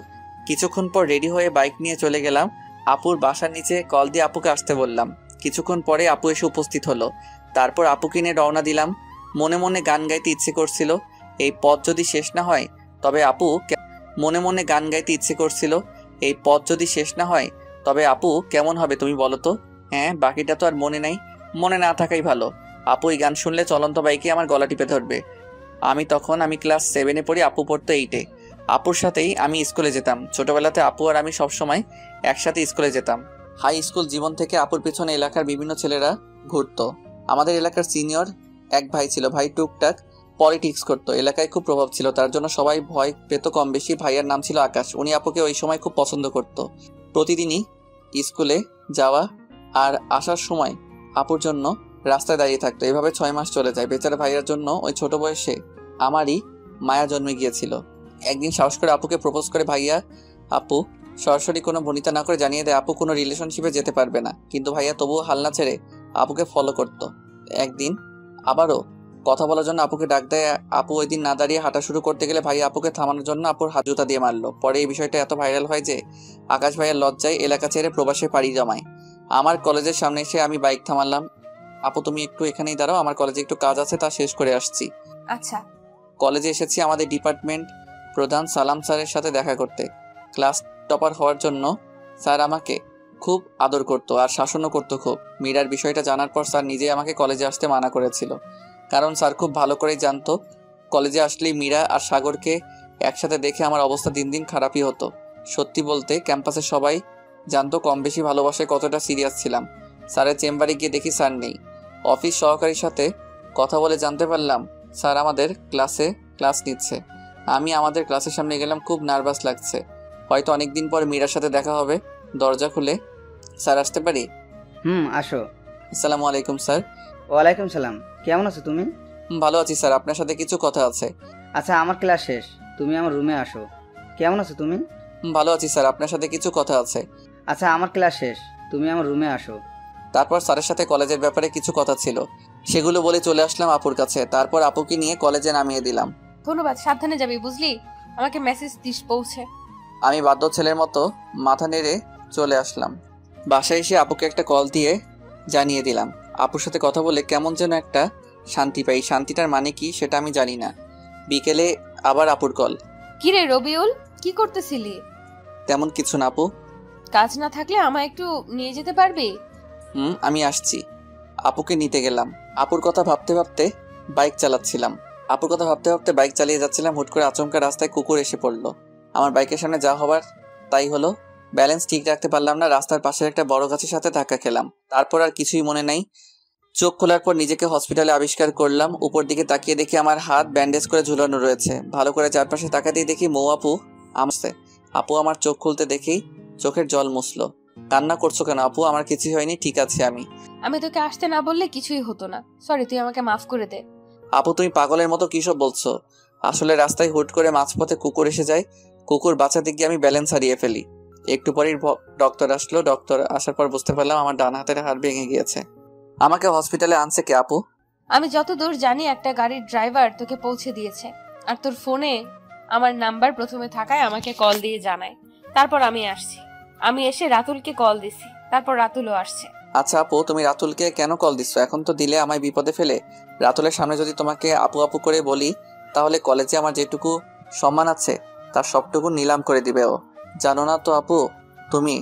কিছুক্ষণ পর রেডি হয়ে বাইক নিয়ে চলে গেলাম আপুর বাসার নিচে। কল দিয়ে আপুকে আসতে বললাম। কিছুক্ষণ পরে আপু এসে উপস্থিত হলো। তারপর আপুকে নিয়ে রওনা দিলাম। মনে মনে গান গাইতে ইচ্ছে করছিল, এই পথ যদি শেষ না হয় তবে আপু কেমন হবে তুমি বলো তো? হ্যাঁ, বাকিটা তো আর মনে নাই, মনে না থাকাই ভালো। আপু এই গান শুনলে চলন্ত বাইকে আমার গলা টিপে ধরবে। আমি ক্লাস 7-এ পড়ি, আপু পড়তো 8-এ। আপুর সাথেই আমি স্কুলে যেতাম। ছোটবেলাতে আপু আর আমি সবসময় একসাথে স্কুলে যেতাম। হাই স্কুল জীবন থেকে আপুর পিছনে এলাকার বিভিন্ন ছেলেরা ঘুরতো। আমাদের এলাকার সিনিয়র এক ভাই ছিল। ভাই টুকটাক পলিটিক্স করতো, এলাকায় খুব প্রভাব ছিল, তার জন্য সবাই ভয় পেত কম বেশি। ভাইয়ার নাম ছিল আকাশ। উনি আপুকে ওই সময় খুব পছন্দ করতো। প্রতিদিনই স্কুলে যাওয়া আর আসার সময় আপুর জন্য রাস্তায় দাঁড়িয়ে থাকতো। এভাবে 6 মাস চলে যায়। বেচারা ভাইয়ার জন্য ওই ছোট বয়সে আমারই মায়া জন্মে গিয়েছিল। একদিন সাহস করে আপুকে প্রপোজ করে আপু সরাসরি কোনো ভনিতা না করে জানিয়ে দেয় আপু কোনো রিলেশনশিপে যেতে পারবে না। কিন্তু ভাইয়া তবুও হাল না ছেড়ে আপুকে ফলো করতো। একদিন আবারও কথা বলার জন্য আপুকে ডাক দেয়। আপু ওই দিন না দাঁড়িয়ে হাঁটা শুরু করতে গেলে ভাইয়া আপুকে থামানোর জন্য আপুর হাত জুতা দিয়ে মারলো। পরে এই বিষয়টা এত ভাইরাল হয় যে আকাশ ভাইয়ার লজ্জায় এলাকা ছেড়ে প্রবাসে পাড়ি জমায়। আমার কলেজের সামনে এসে আমি বাইক থামালাম। আপু তুমি একটু এখানেই দাঁড়াও, আমার কলেজে একটু কাজ আছে, তা শেষ করে আসছি। আচ্ছা। কলেজে এসেছি আমাদের ডিপার্টমেন্ট প্রধান সালাম স্যারের সাথে দেখা করতে। ক্লাস টপার হওয়ার জন্য স্যার আমাকে খুব আদর করতো আর শাসনও করতো খুব। মীরার বিষয়টা জানার পর স্যার নিজে আমাকে কলেজে আসতে মানা করেছিল, কারণ স্যার খুব ভালো করেই জানতো কলেজে আসলেই মীরা আর সাগরকে একসাথে দেখে আমার অবস্থা দিন দিন খারাপই হতো। সত্যি বলতে ক্যাম্পাসে সবাই জানতো কম বেশি ভালোবাসায় কতটা সিরিয়াস ছিলাম। স্যারের চেম্বারে গিয়ে দেখি স্যার নেই। অফিস সহকারীর সাথে কথা বলে জানতে পারলাম স্যার আমাদের ক্লাস নিচ্ছে। আমি আমাদের ক্লাসের সামনে গেলাম, খুব নার্ভাস লাগছে, হয়তো অনেকদিন পর মীরার সাথে দেখা হবে। দরজা খুলে স্যার আসতে পারি? আসো। আসসালামু আলাইকুম স্যার। ওয়ালাইকুম সালাম। কেমন আছো তুমি? ভালো আছি স্যার, আপনার সাথে কিছু কথা আছে। আচ্ছা, আমার ক্লাস শেষ, তুমি আমার রুমে আসো। কেমন আছো তুমি? ভালো আছি স্যার, আপনার সাথে কিছু কথা আছে। আচ্ছা, আমার ক্লাস শেষ, তুমি আমার রুমে আসো। তারপর স্যারের সাথে কলেজের ব্যাপারে কিছু কথা ছিল, সেগুলো বলে চলে আসলাম আপুর কাছে। তারপর আপুকে নিয়ে কলেজে নামিয়ে দিলাম। ধন্যবাদ, সাবধানে যাবি বুঝলি, আমাকে মেসেজ দিস পৌঁছে। আমি বাধ্য ছেলের মতো মাথা নেড়ে চলে আসলাম। বাসায় এসে আপুকে একটা কল দিয়ে জানিয়ে দিলাম। আপুর সাথে কথা বলে কেমন যেন একটা শান্তি পাই। শান্তিটার মানে কি সেটা আমি জানি না। বিকেলে আবার আপুর কল। কি রে রবিউল, কি করতেছিলি? তেমন কিছু না আপু। কাজ না থাকলে আমায় একটু নিয়ে যেতে পারবি? আমি আসছি। আপুকে নিতে গেলাম। আপুর কথা ভাবতে ভাবতে বাইক চালিয়ে যাচ্ছিলাম। হুট করে আচমকা রাস্তায় কুকুর এসে পড়লো। আমার বাইকের সামনে যা হবার তাই হলো। ব্যালেন্স ঠিক রাখতে পারলাম না, রাস্তার পাশের একটা বড় গাছের সাথে ধাক্কা খেলাম। তারপর আর কিছুই মনে নাই। চোখ খোলার পর নিজেকে হসপিটালে আবিষ্কার করলাম। উপর দিকে তাকিয়ে দেখি আমার হাত ব্যান্ডেজ করে ঝুলানো রয়েছে। ভালো করে চারপাশে তাকাতেই দেখি মৌ আপু আমছে। আপু আমার চোখ খুলতে দেখেই চোখের জল মুছলো। কান্না করছো কেন আপু? আমার কিছুই হয়নি, ঠিক আছে আমি তোকে আসতে না বললে কিছুই হতো না, সরি, তুই আমাকে মাফ করে দে। আপু তুমি পাগলের মতো কিসব বলছো? আসলে রাস্তায় হুট করে মাঝপথে কুকুর এসে যায়। কুকুর বাঁচাতে গিয়ে আমি ব্যালেন্স হারিয়ে ফেলি। একটু পরেই ডক্টর আসলো। ডক্টর আসার পর বুঝতে পারলাম আমার ডান হাতের হাড় ভেঙে গিয়েছে। আমাকে হসপিটালে আনছে কে আপু? আমি যতদূর জানি একটা গাড়ির ড্রাইভার তোকে পৌঁছে দিয়েছে, আর তোর ফোনে আমার নাম্বার প্রথমে থাকায় আমাকে কল দিয়ে জানায়। তারপর আমি আসছি। আমি এসে রাতুলকে কল দিছি, তারপর রাতুলও আসছে। আচ্ছা আপু, তুমি রাতুলকে কেন কল দিচ্ছ? এখন তো দিলে আমায় বিপদে ফেলে। রাতুলের সামনে যদি তোমাকে আপু আপু করে বলি তাহলে কলেজে আমার যেটুকু সম্মান আছে তার সবটুকু নিলাম করে দিবে ও। জানো না তো আপু, তুমি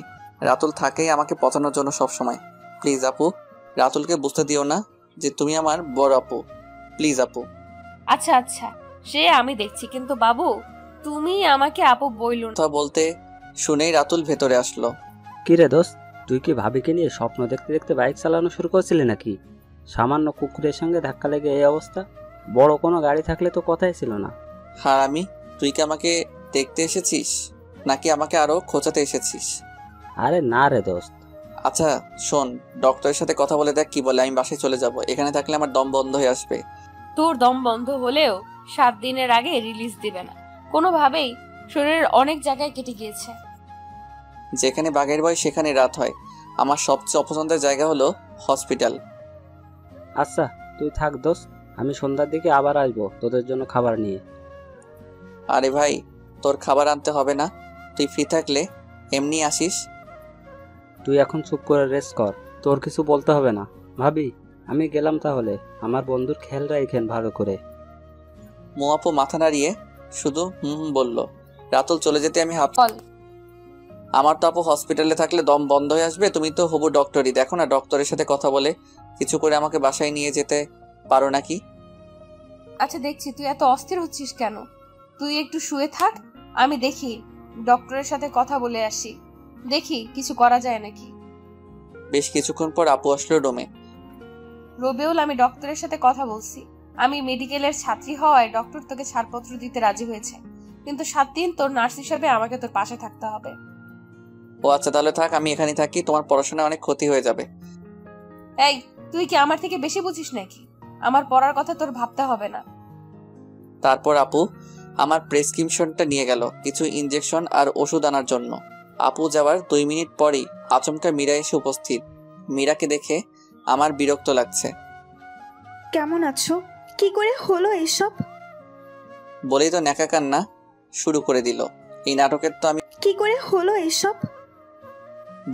রাতুল থাকেই আমাকে পচানোর জন্য সবসময়। প্লিজ আপু, রাতুলকে বুঝতে দিও না যে তুমি আমার বড় আপু। প্লিজ আপু। আচ্ছা আচ্ছা, সে আমি দেখছি, কিন্তু বাবু তুমি আমাকে আপু বইলো না। কথা বলতে শুনেই রাতুল ভেতরে আসলো। কি রে দোস্ত, তুই কি ভাবিকে নিয়ে স্বপ্ন দেখতে দেখতে বাইক চালানো শুরু করছিলি নাকি? সামান্য কুকুরের সঙ্গে ধাক্কা লেগে এই অবস্থা। বড় কোনো গাড়ি থাকলে তো কথাই ছিল না। হারামি, তুই কি আমাকে দেখতে এসেছিস নাকি আমাকে আরো খোঁচাতে এসেছিস? আরে না রে দোস্ত। আচ্ছা শোন, ডক্টরের সাথে কথা বলে দেখ কি বলে। আমি বাসায় চলে যাব, এখানে থাকলে আমার দম বন্ধ হয়ে আসবে। তোর দম বন্ধ হলেও 7 দিনের আগে রিলিজ দিবে না কোনোভাবেই। শরীরের অনেক জায়গায় কেটে গিয়েছে। যেখানে বাঘের ভয় সেখানে রাত হয়। আমার সবচেয়ে অপছন্দের জায়গা হলো হসপিটাল। আচ্ছা তুই থাক দোস্ত, আমি সন্ধ্যার দিকে আবার আসবো তোদের জন্য খাবার নিয়ে। আরে ভাই, তোর খাবার আনতে হবে না, তুই ফ্রি থাকলে এমনি আসিস। তুই এখন চুপ করে রেস্ট কর, তোর কিছু বলতে হবে না। ভাবি আমি গেলাম তাহলে, আমার বন্ধুর খেয়াল রাখেন ভালো করে। মোয়াপু মাথা নাড়িয়ে শুধু হুম হুম বলল। রাতুল চলে যেতে আমি বল। আমার তো আপু হসপিটালে থাকলে দম বন্ধ হয়ে আসবে। তুমি তো হবু ডক্টরই, দেখো না ডক্টরের সাথে কথা বলে কিছু করে আমাকে বাসায় নিয়ে যেতে পারো নাকি? আচ্ছা দেখছি তুই এত অস্থির হচ্ছিস কেন। তুই একটু শুয়ে থাক, আমি দেখি ডক্টরের সাথে কথা বলে আসি, দেখি কিছু করা যায় নাকি। বেশ কিছুক্ষণ পর আপু আসলো রুমে। রবিউল, আমি ডক্টরের সাথে কথা বলছি। আমি মেডিকেলের ছাত্রী হওয়ায় ডক্টর তোকে ছাড়পত্র দিতে রাজি হয়েছে, কিন্তু 7 দিন তোর নার্স হিসেবে আমাকে তোর পাশে থাকতে হবে। ও আচ্ছা তাহলে থাক, আমি এখানে থাকি, তোমার পড়াশোনা অনেক ক্ষতি হয়ে যাবে। এই তুই কি আমার থেকে বেশি বুঝিস নাকি? আমার পড়ার কথা তোর ভাবতে হবে না। তারপর আপু আমার প্রেসক্রিপশনটা নিয়ে গেল কিছু ইনজেকশন আর ওষুধ আনার জন্য। আপু যাওয়ার 2 মিনিট পরই আচমকা মীরা এসে উপস্থিত। মীরাকে দেখে আমার বিরক্ত লাগছে। কেমন আছো? কি করে হলো এসব? বলেই তো ন্যাকা কান্না শুরু করে দিল। এই নাটকের তো আমি কি করে হলো এসব?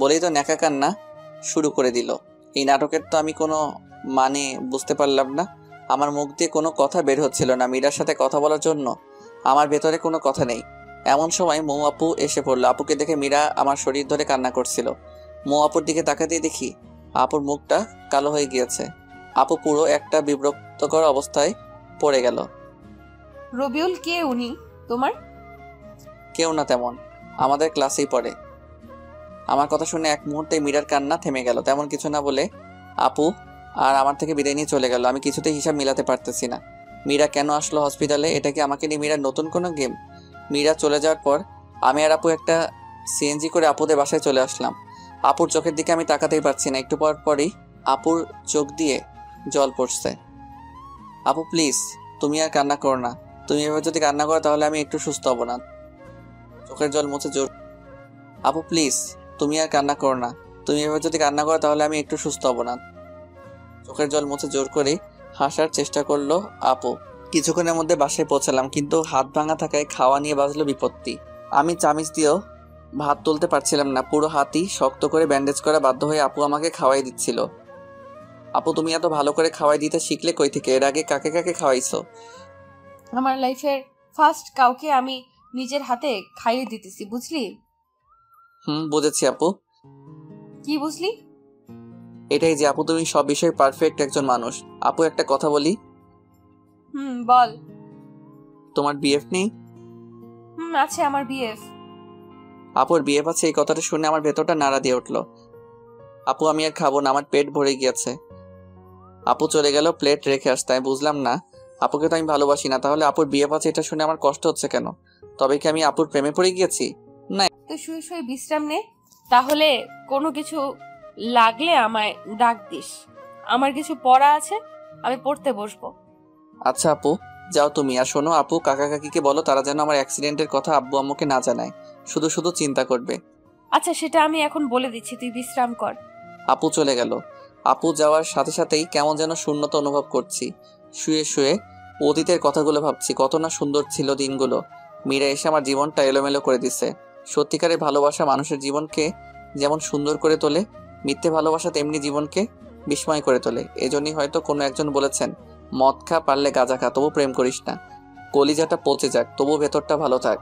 বলেই তো ন্যাকা কান্না শুরু করে দিল। এই নাটকের তো আমি কোনো মানে বুঝতে পারলাম না। আমার মুখ দিয়ে কোনো কথা বের হচ্ছিল না মীরার সাথে কথা বলার জন্য। আমার ভেতরে কোনো কথা নেই। এমন সময় মৌ আপু এসে পড়লো। আপুকে দেখে মীরা আমার শরীর ধরে কান্না করছিল। মৌ আপুর দিকে তাকাতেই দেখি আপুর মুখটা কালো হয়ে গিয়েছে। আপু পুরো একটা বিব্রতকর অবস্থায় পড়ে গেল। রবিউল, কে উনি তোমার? কেউ না তেমন, আমাদের ক্লাসেই পড়ে। আমার কথা শুনে এক মুহূর্তে মীরার কান্না থেমে গেল। তেমন কিছু না বলে আপু আর আমার থেকে বিদায় নিয়ে চলে গেল। আমি কিছুতেই হিসাব মিলাতে পারতেছি না। মীরা কেন আসলো হসপিটালে? এটা কি আমাকে নিয়ে মীরার নতুন কোনো গেম? মীরা চলে যাওয়ার পর আমি আর আপু একটা সিএনজি করে আপুদের বাসায় চলে আসলাম। আপুর চোখের দিকে আমি তাকাতেই পারছি না। একটু পর পরই আপুর চোখ দিয়ে জল পড়ছে। আপু প্লিজ, তুমি আর কান্না করো না। তুমি এভাবে যদি কান্না করো তাহলে আমি একটু সুস্থ হব না। চোখের জল মুছে জোর। আপু প্লিজ, তুমি আর কান্না করো না। তুমি এভাবে যদি কান্না করো তাহলে আমি একটু সুস্থ হব না। চোখের জল মুছে জোর করে হাসার চেষ্টা করলো আপু। কিছুক্ষণের মধ্যে বাসায় পৌঁছালাম, কিন্তু হাত ভাঙা থাকায় খাওয়া নিয়ে বাজলো বিপত্তি। আমি চামিচ দিয়েও ভাত তুলতে পারছিলাম না। পুরো হাতই শক্ত করে ব্যান্ডেজ করা বাধ্য হয়ে আপু আমাকে খাওয়াই দিচ্ছিল। আপু তুমি এত ভালো করে খাওয়াই দিতে শিখলে কই থেকে? এর আগে কাকে কাকে খাওয়াইছো? আমার লাইফের ফার্স্ট কাউকে আমি নিজের হাতে খাইয়ে দিতেছি, বুঝলি? বুঝেছি আপু। কি বুঝলি? এটাই যে আপু তুমি সব বিষয়ে পারফেক্ট একজন মানুষ। আপু একটা কথা বলি। বল। তোমার বিএফ নেই? আছে আমার বিএফ। আপুর বিএফ আছে এই কথাটা শুনে আমার ভেতরটা নাড়া দিয়ে উঠলো। আপু আমি আর খাবো না, আমার পেট ভরে গিয়েছে। আপু চলে গেল প্লেট রেখে আসতে। আমি বুঝলাম না, আপুকে তো আমি ভালোবাসি না, তাহলে আপুর বিএফ আছে এটা শুনে আমার কষ্ট হচ্ছে কেন? তবে কি আমি আপুর প্রেমে পড়ে গিয়েছি? না। তো শুয়ে শুয়ে বিশ্রাম নে, তাহলে কোনো কিছু লাগলে আমায় ডাক দিস। আমার কিছু পড়া আছে, আমি পড়তে বসবো। আচ্ছা আপু যাও তুমি। আর শোনো আপু, কাকা কাকিকে বলো তারা যেন আমার অ্যাক্সিডেন্টের কথা আব্বু আম্মুকে না জানায়, শুধু শুধু চিন্তা করবে। আচ্ছা সেটা আমি এখন বলে দিচ্ছি, তুই বিশ্রাম কর। আপু চলে গেল। আপু যাওয়ার সাথে সাথেই কেমন যেন শূন্যতা অনুভব করছি। শুয়ে শুয়ে অতীতের কথাগুলো ভাবছি, কত না সুন্দর ছিল দিনগুলো। মীরা এসে আমার জীবনটা এলোমেলো করে দিছে। সত্যিকারের ভালোবাসা মানুষের জীবনকে যেমন সুন্দর করে তোলে, মিথ্যে ভালোবাসা তেমনি জীবনকে বিস্ময় করে তোলে। এজন্যই হয়তো কোনো একজন বলেছেন, মদ খা পারলে গাঁজা খা, তবু প্রেম করিস না। কলিজাটা পচে যাক তবু ভেতরটা ভালো থাক।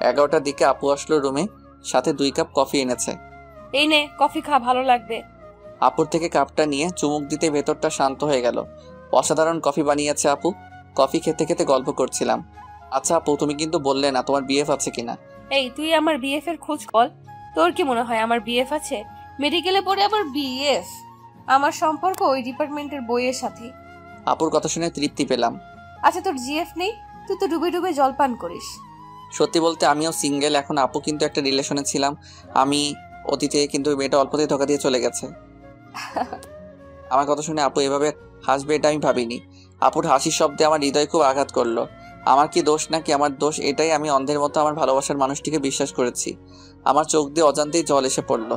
11টার দিকে আপু আসলো রুমে, সাথে 2 কাপ কফি এনেছে। এই নে কফি খা, ভালো লাগবে। আপুর থেকে কাপটা নিয়ে চুমুক দিতে ভেতরটা শান্ত হয়ে গেল। অসাধারণ কফি বানিয়েছে আপু। কফি খেতে খেতে গল্প করছিলাম। আচ্ছা আপু তুমি কিন্তু বললে না তোমার বিএফ আছে কিনা? এই তুই আমার বিএফ এর খোঁজ বল। তোর কি মনে হয় আমার বিএফ আছে? মেডিকেলে পড়ে আবার বিএফ? আমার সম্পর্ক ওই ডিপার্টমেন্টের বইয়ের সাথে। আপুর কথা শুনে তৃপ্তি পেলাম। আচ্ছা, তোর জিএফ নেই? তুই তো ডুবে ডুবে জলপান করিস। সত্যি বলতে আমিও সিঙ্গেল এখন। আপু কিন্তু একটা রিলেশনে ছিলাম আমি অতীতে, কিন্তু মেয়েটা অল্পতেই ধোকা দিয়ে চলে গেছে। আমার কথা শুনে আপু এভাবে হাসবে এটা আমি ভাবিনি। আপুর হাসির শব্দে আমার হৃদয় খুব আঘাত করলো। আমার কি দোষ নাকি আমার দোষ এটাই, আমি অন্ধের মতো আমার ভালোবাসার মানুষটিকে বিশ্বাস করেছি। আমার চোখ দিয়ে অজান্তেই জল এসে পড়লো।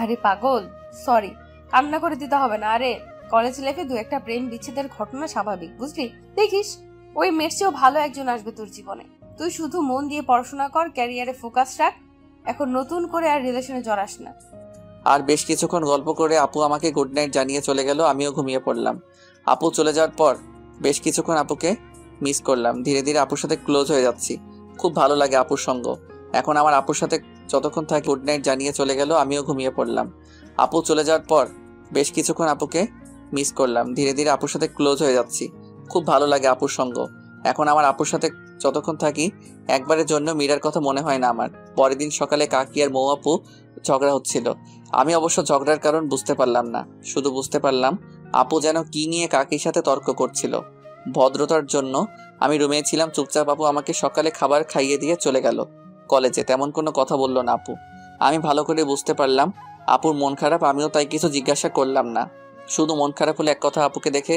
আরে পাগল, সরি, কান্না করে দিতে হবে না। আরে কলেজ লাইফে দু একটা প্রেম বিচ্ছেদের ঘটনা স্বাভাবিক, বুঝলি? দেখিস ওই মেয়ের চেয়েও ভালো একজন আসবে তোর জীবনে। তুই শুধু মন দিয়ে পড়াশোনা কর, ক্যারিয়ারে ফোকাস রাখ। এখন নতুন করে আর রিলেশনে জড়াস না। আর বেশ কিছুক্ষণ গল্প করে আপু আমাকে গুড নাইট জানিয়ে চলে গেল। আমিও ঘুমিয়ে পড়লাম। আপু চলে যাওয়ার পর বেশ কিছুক্ষণ আপুকে মিস করলাম। ধীরে ধীরে আপুর সাথে ক্লোজ হয়ে যাচ্ছি। খুব ভালো লাগে আপুর সঙ্গ। এখন আমার আপুর সাথে যতক্ষণ থাকি গুড নাইট জানিয়ে চলে গেল। আমিও ঘুমিয়ে পড়লাম। আপু চলে যাওয়ার পর বেশ কিছুক্ষণ আপুকে মিস করলাম। ধীরে ধীরে আপুর সাথে ক্লোজ হয়ে যাচ্ছি। খুব ভালো লাগে আপুর সঙ্গ। এখন আমার আপুর সাথে যতক্ষণ থাকি একবারের জন্য মীরার কথা মনে হয় না আমার। পরের দিন সকালে কাকি আর মৌ আপু ঝগড়া হচ্ছিল। আমি অবশ্য ঝগড়ার কারণ বুঝতে পারলাম না, শুধু বুঝতে পারলাম আপু যেন কি নিয়ে কাকির সাথে তর্ক করছিল। ভদ্রতার জন্য আমি রুমে ছিলাম চুপচাপ। আপু আমাকে সকালে খাবার খাইয়ে দিয়ে চলে গেল কলেজে। তেমন কোনো কথা বলল না আপু। আমি ভালো করে বুঝতে পারলাম আপুর মন খারাপ। আমিও তাই কিছু জিজ্ঞাসা করলাম না। শুধু মন খারাপ হলে এক কথা, আপুকে দেখে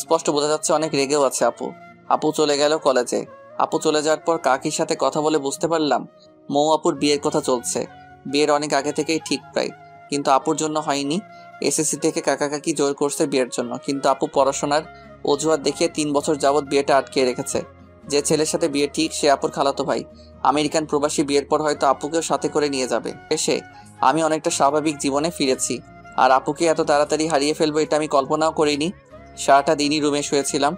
স্পষ্ট বোঝা যাচ্ছে অনেক রেগেও আছে আপু। আপু চলে গেল কলেজে। আপু চলে যাওয়ার পর কাকির সাথে কথা বলে বুঝতে পারলাম মৌ আপুর বিয়ের কথা চলছে। বিয়ের অনেক আগে থেকেই ঠিক প্রায়, কিন্তু আপুর জন্য হয়নি। এসএসসি থেকে কাকা কাকি জোর করছে বিয়ের জন্য, কিন্তু আপু পড়াশোনার অজুহাত দেখিয়ে 3 বছর যাবৎ বিয়েটা আটকে রেখেছে। যে ছেলের সাথে বিয়ে ঠিক সে আপুর খালাতো ভাই, আমেরিকান প্রবাসী। বিয়ের পর হয়তো আপুকেও সাথে করে নিয়ে যাবে। এসে আমি অনেকটা স্বাভাবিক জীবনে ফিরেছি। আর আপুকে এত তাড়াতাড়ি হারিয়ে ফেলবো এটা আমি কল্পনাও করিনি। সারাটা দিনই রুমে শুয়েছিলাম।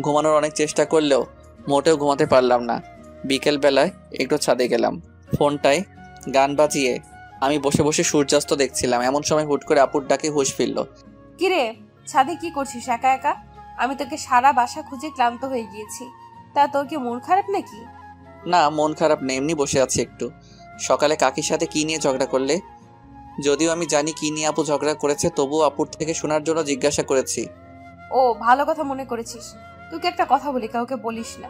ঘুমানোর অনেক চেষ্টা করলেও মোটেও ঘুমাতে পারলাম না। বিকেল বেলায় একটু ছাদে গেলাম। ফোনটায় গান বাজিয়ে আমি বসে বসে সূর্যাস্ত দেখছিলাম। এমন সময় হুট করে আপুর ডাকে হুঁশ ফিরল। কিরে, ছাদে কি করছিস একা একা? আমি তোকে সারা বাসা খুঁজে ক্লান্ত হয়ে গিয়েছি। তা তোর কি মন খারাপ নাকি? না, মন খারাপ নেই, এমনি বসে আছি একটু। সকালে কাকির সাথে কি নিয়ে ঝগড়া করলে? যদিও আমি জানি কি নিয়ে আপু ঝগড়া করেছে, তবুও আপুর থেকে শোনার জন্য জিজ্ঞাসা করেছি। ও, ভালো কথা মনে করেছিস। তোকে একটা কথা বলি, কাউকে বলিস না।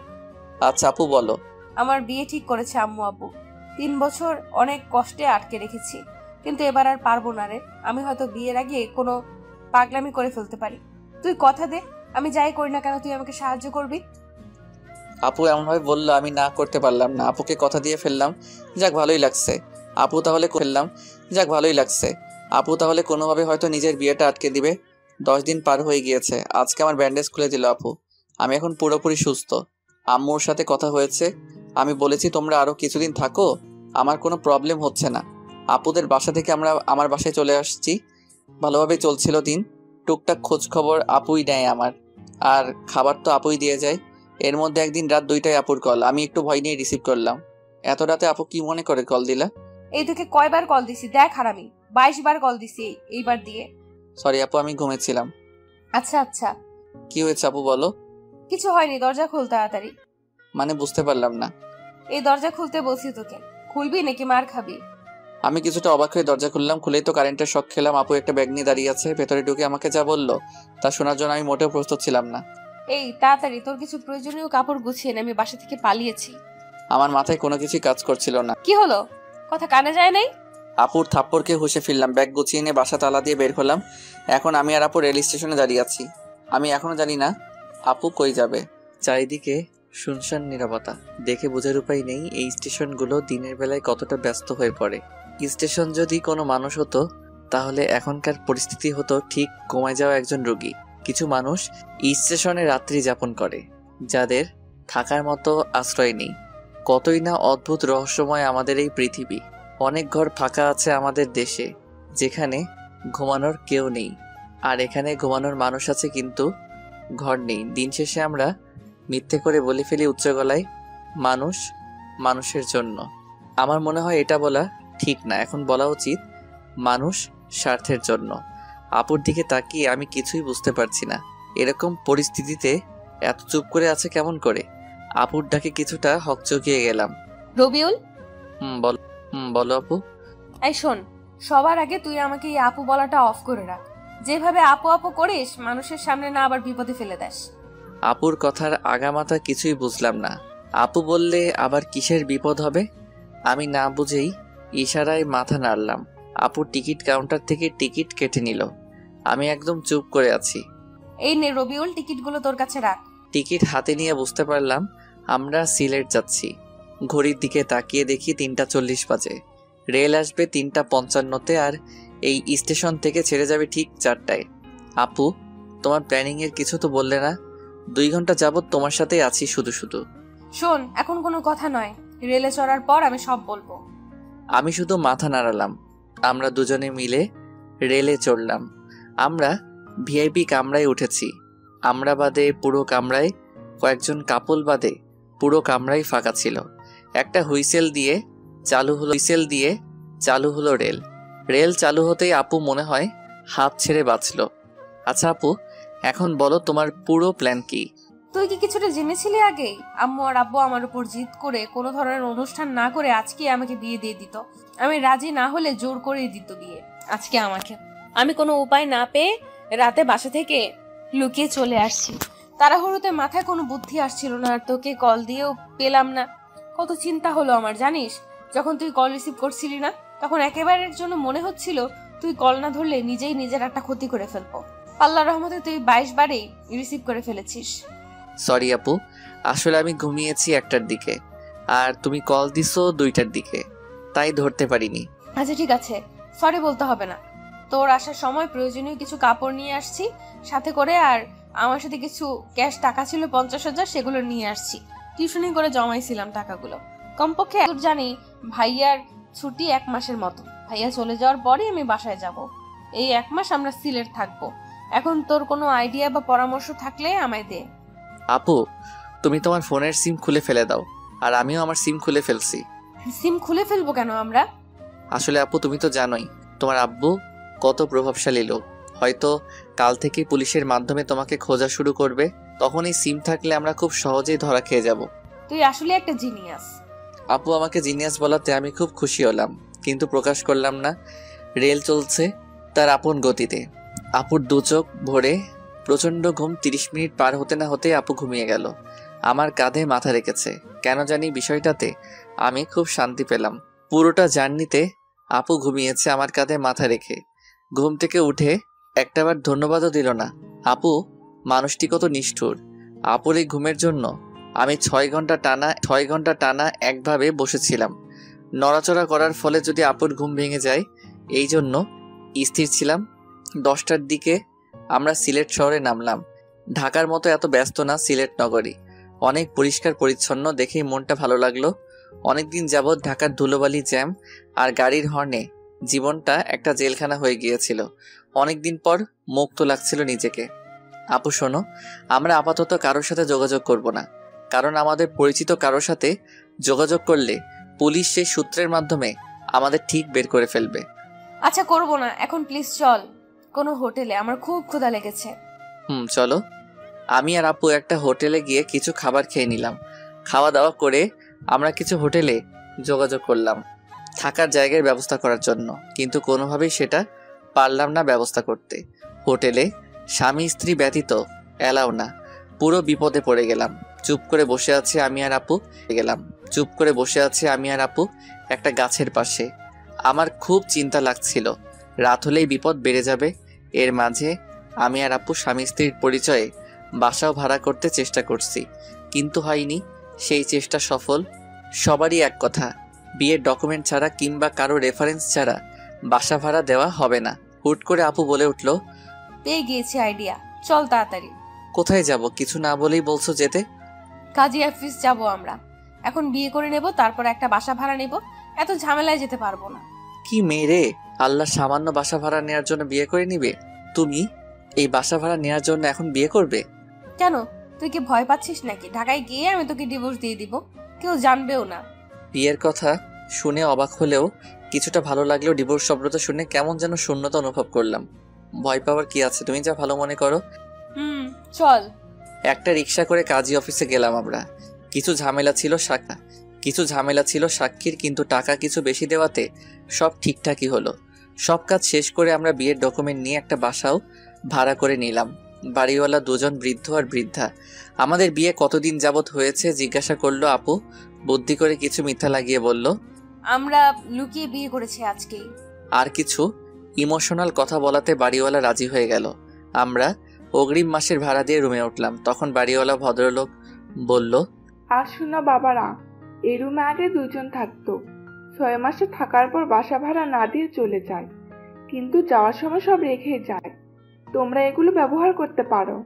আচ্ছা আপু বলো। আমার বিয়ে ঠিক করেছে আম্মু আব্বু। 3 বছর অনেক কষ্টে আটকে রেখেছি, কিন্তু এবার আর পারবো না রে। আমি হয়তো বিয়ের আগে কোনো পাগলামি করে ফেলতে পারি। তুই কথা দে, আমি যাই করি না কেন তুই আমাকে সাহায্য করবি। আপু এমনভাবে বললো আমি না করতে পারলাম না। আপুকে কথা দিয়ে ফেললাম। যাক ভালোই লাগছে। আপু তাহলে ফেললাম। যাক ভালোই লাগছে। আপু তাহলে কোনোভাবে হয়তো নিজের বিয়েটা আটকে দিবে। 10 দিন পার হয়ে গিয়েছে। আজকে আমার ব্যান্ডেজ খুলে দিল আপু। আমি এখন পুরোপুরি সুস্থ। আম্মুর সাথে কথা হয়েছে। আমি বলেছি তোমরা আরো কিছুদিন থাকো, আমার কোনো প্রবলেম হচ্ছে না। আপুদের বাসা থেকে আমরা আমার বাসায় চলে আসছি। ভালোভাবে চলছিল দিন। টুকটাক খোঁজ খবর আপুই নেয় আমার, আর খাবার তো আপুই দিয়ে যায়। এর মধ্যে একদিন রাত 2টায় আপুর কল। আমি একটু ভয় নিয়ে রিসিভ করলাম। এত রাতে আপু কি মনে করে কল দিলা? এই তোকে কয়বার কল দিছি দেখ হারামি, 22 বার কল দিছি এইবার দিয়ে। সরি আপু, আমি ঘুমেছিলাম। আচ্ছা আচ্ছা, কি হয়েছে আপু বলো। কিছু হয়নি, দরজা খুল তাড়াতাড়ি। মানে বুঝতে পারলাম না। এই দরজা খুলতে বলছি তোকে, খুলবি নাকি মার খাবি? আমি কিছুটা অবাক হয়ে দরজা খুললাম। খুলেই তো কারেন্টের শক খেলাম। আপু একটা ব্যাগ নিয়ে দাঁড়িয়ে আছে। ভেতরে ঢুকে আমাকে যা বললো তা শোনার জন্য আমি মোটেও প্রস্তুত ছিলাম না। এই তাড়াতাড়ি তোর কিছু প্রয়োজনীয় কাপড় গুছিয়ে নে, আমি বাসা থেকে পালিয়েছি। আমার মাথায় কোনো কিছুই কাজ করছিল না। কি হলো, কথা কানে যায় নাই? আপুর থাপ্পড়কে হুঁশে ফিরলাম। ব্যাগ গুছিয়ে নিয়ে বাসা তালা দিয়ে বের হলাম। এখন আমি আর আপু রেল স্টেশনে দাঁড়িয়ে আছি। আমি এখনো জানি না আপু কই যাবে। চারিদিকে শুনশান নীরবতা। দেখে বোঝার উপায় নেই এই স্টেশনগুলো দিনের বেলায় কতটা ব্যস্ত হয়ে পড়ে। স্টেশন যদি কোনো মানুষ হতো তাহলে এখনকার পরিস্থিতি হতো ঠিক কমে যাওয়া একজন রোগী। কিছু মানুষ স্টেশনে রাত্রি যাপন করে, যাদের থাকার মতো আশ্রয় নেই। কতই না অদ্ভুত রহস্যময় আমাদের এই পৃথিবী। অনেক ঘর ফাঁকা আছে আমাদের দেশে, যেখানে ঘুমানোর কেউ নেই। আর এখানে ঘুমানোর মানুষ আছে কিন্তু ঘর নেই। দিন শেষে আমরা মিথ্যে করে বলে ফেলি উচ্চ গলায়, মানুষ মানুষের জন্য। আমার মনে হয় এটা বলা ঠিক না। এখন বলা উচিত মানুষ স্বার্থের জন্য। আপুর দিকে তাকিয়ে আমি কিছুই বুঝতে পারছি না। এরকম পরিস্থিতিতে এত চুপ করে আছে কেমন করে? আপুর ডাকে কিছুটা হকচকিয়ে গেলাম। রবিউল, বলো আপু। এই শোন, সবার আগে তুই আমাকে এই আপু বলাটা অফ করে রাখ। যেভাবে আপু আপু করিস, মানুষের সামনে না আবার বিপদে ফেলে দেস। আপুর কথার আগামাথা কিছুই বুঝলাম না। আপু বললে আবার কিসের বিপদ হবে? আমি না বুঝেই ইশারায় মাথা নাড়লাম। আপু টিকিট কাউন্টার থেকে টিকিট কেটে নিল। আমি একদম চুপ করে আছি। এই নে রবিউল, টিকিটগুলো তোর কাছে রাখ। টিকিট হাতে নিয়ে বুঝতে পারলাম আমরা সিলেট যাচ্ছি। ঘড়ির দিকে তাকিয়ে দেখি 3:40 বাজে। রেল আসবে 3:55-তে, আর এই স্টেশন থেকে ছেড়ে যাবে ঠিক 4টায়। আপু, তোমার প্ল্যানিংয়ের কিছু তো বললে না? 2 ঘন্টা যাবত তোমার সাথেই আছি শুধু শুধু। শোন, এখন কোনো কথা নয়, রেলে চড়ার পর আমি সব বলবো। আমি শুধু মাথা নাড়ালাম। আমরা দুজনে মিলে রেলে চড়লাম। আমরা ভিআইপি কামরায় উঠেছি। আমরা বাদে পুরো কামরায়, কয়েকজন কাপল বাদে পুরো কামরাই ফাঁকা ছিল। একটা হুইসেল দিয়ে চালু হলো রেল। রেল চালু হতেই আপু মনে হয় হাত ছেড়ে বাঁচল। আচ্ছা আপু, এখন বলো তোমার পুরো প্ল্যান কি? তুই কি কিছুটা জেনেছিলি আগেই? আম্মু আর আব্বু আমার উপর জিদ করে কোনো ধরনের অনুষ্ঠান না করে আজকে আমাকে বিয়ে দিয়ে দিত। আমি রাজি না হলে জোর করে দিত বিয়ে আজকে আমাকে। আমি কোনো উপায় না পেয়ে রাতে বাসা থেকে লুকিয়ে চলে আসছি। তাড়াহুড়োতে মাথায় কোনো বুদ্ধি আসছিল না, আর তোকে কল দিয়েও পেলাম না। কত চিন্তা হলো আমার জানিস। যখন তুই কল রিসিভ করছিলি না, তখন একেবারের জন্য মনে হচ্ছিল তুই কল না ধরলে নিজেই নিজের একটা ক্ষতি করে ফেলবো। আল্লাহর রহমতে তুই 22 বারেই রিসিভ করে ফেলেছিস। সরি আপু, আসলে আমি ঘুমিয়েছি 1টার দিকে, আর তুমি কল দিছো 2টার দিকে, তাই ধরতে পারিনি। আচ্ছা ঠিক আছে, সরি বলতে হবে না। তোর আসার সময় প্রয়োজনীয় কিছু কাপড় নিয়ে আসছি সাথে করে, আর আমার সাথে কিছু ক্যাশ টাকা ছিল 50,000, সেগুলো নিয়ে আসছি। টিউশনি করে জমাইছিলাম টাকাগুলো। কমপক্ষে তোর জানি ভাইয়ার ছুটি 1 মাসের মতো। ভাইয়া চলে যাওয়ার পরে আমি বাসায় যাব। এই 1 মাস আমরা সিলেট থাকবো। এখন তোর কোনো আইডিয়া বা পরামর্শ থাকলে আমায় দে। আপু, তুমি তোমার ফোনের সিম খুলে ফেলে দাও, আর আমিও আমার সিম খুলে ফেলছি। সিম খুলে ফেলবো কেন আমরা? আসলে আপু, তুমি তো জানোই তোমার আব্বু কত প্রভাবশালী লোক। হয়তো কাল থেকে পুলিশের মাধ্যমে তোমাকে খোঁজা শুরু করবে। তখন এই সিম থাকলে আমরা খুব সহজেই ধরা খেয়ে যাব। তুই আসলে একটা জিনিয়াস। আপু আমাকে জিনিয়াস বলাতে আমি খুব খুশি হলাম, কিন্তু প্রকাশ করলাম না। রেল চলছে তার আপন গতিতে। আপুর 2 চোখ ভরে প্রচণ্ড ঘুম। 30 মিনিট পার হতে না হতে আপু ঘুমিয়ে গেল। আমার কাঁধে মাথা রেখেছে। কেন জানি বিষয়টাতে আমি খুব শান্তি পেলাম। পুরোটা জার্নিতে আপু ঘুমিয়েছে আমার কাঁধে মাথা রেখে। ঘুম থেকে উঠে একটাবার ধন্যবাদও দিল না। আপু মানুষটি কত নিষ্ঠুর। আপুর এই ঘুমের জন্য আমি 6 ঘন্টা টানা একভাবে বসেছিলাম। নড়াচড়া করার ফলে যদি আপুর ঘুম ভেঙে যায়, এই জন্য স্থির ছিলাম। 10টার দিকে আমরা সিলেট শহরে নামলাম। ঢাকার মতো এত ব্যস্ত না সিলেট নগরী। অনেক পরিষ্কার পরিচ্ছন্ন, দেখেই মনটা ভালো লাগলো। অনেকদিন যাবৎ ঢাকার ধুলোবালি, জ্যাম আর গাড়ির হর্নে জীবনটা একটা জেলখানা হয়ে গিয়েছিল। অনেকদিন পর মুক্ত লাগছিল নিজেকে। আপু শোনো, আমরা আপাতত কারোর সাথে যোগাযোগ করব না, কারণ আমাদের পরিচিত কারোর সাথে যোগাযোগ করলে পুলিশ সেই সূত্রের মাধ্যমে আমাদের ঠিক বের করে ফেলবে। আচ্ছা করবো না, এখন প্লিজ চল কোনো হোটেলে, আমার খুব ক্ষুধা লেগেছে। চলো। আমি আর আপু একটা হোটেলে গিয়ে কিছু খাবার খেয়ে নিলাম। খাওয়া দাওয়া করে আমরা কিছু হোটেলে যোগাযোগ করলাম থাকার জায়গার ব্যবস্থা করার জন্য, কিন্তু কোনোভাবেই সেটা পারলাম না ব্যবস্থা করতে। হোটেলে স্বামী স্ত্রী ব্যতীত এলাও না। পুরো বিপদে পড়ে গেলাম। চুপ করে বসে আছে আমি আর আপু একটা গাছের পাশে। আমার খুব চিন্তা লাগছিল, রাত হলেই বিপদ বেড়ে যাবে। এর মাঝে আমি আর আপু স্বামী স্ত্রীর পরিচয়ে বাসাও ভাড়া করতে চেষ্টা করছি, কিন্তু হয়নি সেই চেষ্টা সফল। সবারই এক কথা, বিয়ের ডকুমেন্ট ছাড়া কিংবা কারো রেফারেন্স ছাড়া বাসা ভাড়া দেওয়া হবে না। হুট করে আপু বলে উঠল, পেয়ে গিয়েছি আইডিয়া, চল তাড়াতাড়ি। কোথায় যাব? কিছু না বলেই বলছো যেতে। কাজী অফিস যাব আমরা। এখন বিয়ে করে নেব, তারপর একটা বাসা ভাড়া নেব। এত ঝামেলায় যেতে পারবো না। কি মেয়ে, আল্লাহ সামান্য বাসা ভাড়া নেওয়ার জন্য বিয়ে করে নিবে? তুমি এই বাসা ভাড়া নেওয়ার জন্য এখন বিয়ে করবে? কেন, তুই কি ভয় পাচ্ছিস নাকি? ঢাকায় গিয়ে আমি তোকে ডিভোর্স দিয়ে দিব, কেউ জানবেও না। বিয়ের কথা শুনে অবাক হলেও কিছুটা ভালো লাগলেও ডিভোর্স শব্দটা শুনে কেমন যেন শূন্যতা অনুভব করলাম। ভয় পাওয়ার কি আছে, তুমি যা ভালো মনে করো। চল। একটা রিক্সা করে কাজী অফিসে গেলাম আমরা। কিছু ঝামেলা ছিল শাখা, কিছু ঝামেলা ছিল সাক্ষীর, কিন্তু টাকা কিছু বেশি দেওয়াতে সব ঠিকঠাকই হলো। সব কাজ শেষ করে আমরা বিয়ের ডকুমেন্ট নিয়ে একটা বাসাও ভাড়া করে নিলাম। বাড়িওয়ালা দুজন বৃদ্ধ আর বৃদ্ধা। আমাদের বিয়ে কতদিন যাবৎ হয়েছে জিজ্ঞাসা করলো আপু। বুদ্ধি করে কিছু মিথ্যা লাগিয়ে বলল, আমরা লুকিয়ে বিয়ে করেছি আজকেই। আর কিছু ইমোশনাল কথা বলাতে বাড়িওয়ালা রাজি হয়ে গেল। আমরা অগ্রিম মাসের ভাড়া দিয়ে রুমে উঠলাম। তখন বাড়িওয়ালা ভদ্রলোক বলল, আর শোনো বাবারা, এই রুমে আগে দুজন থাকতো। 6 মাসে থাকার পর বাসা ভাড়া না দিয়ে চলে যায়, কিন্তু যাওয়ার সময় সব রেখে যায়। তোমরা এগুলো ব্যবহার করতে পারো।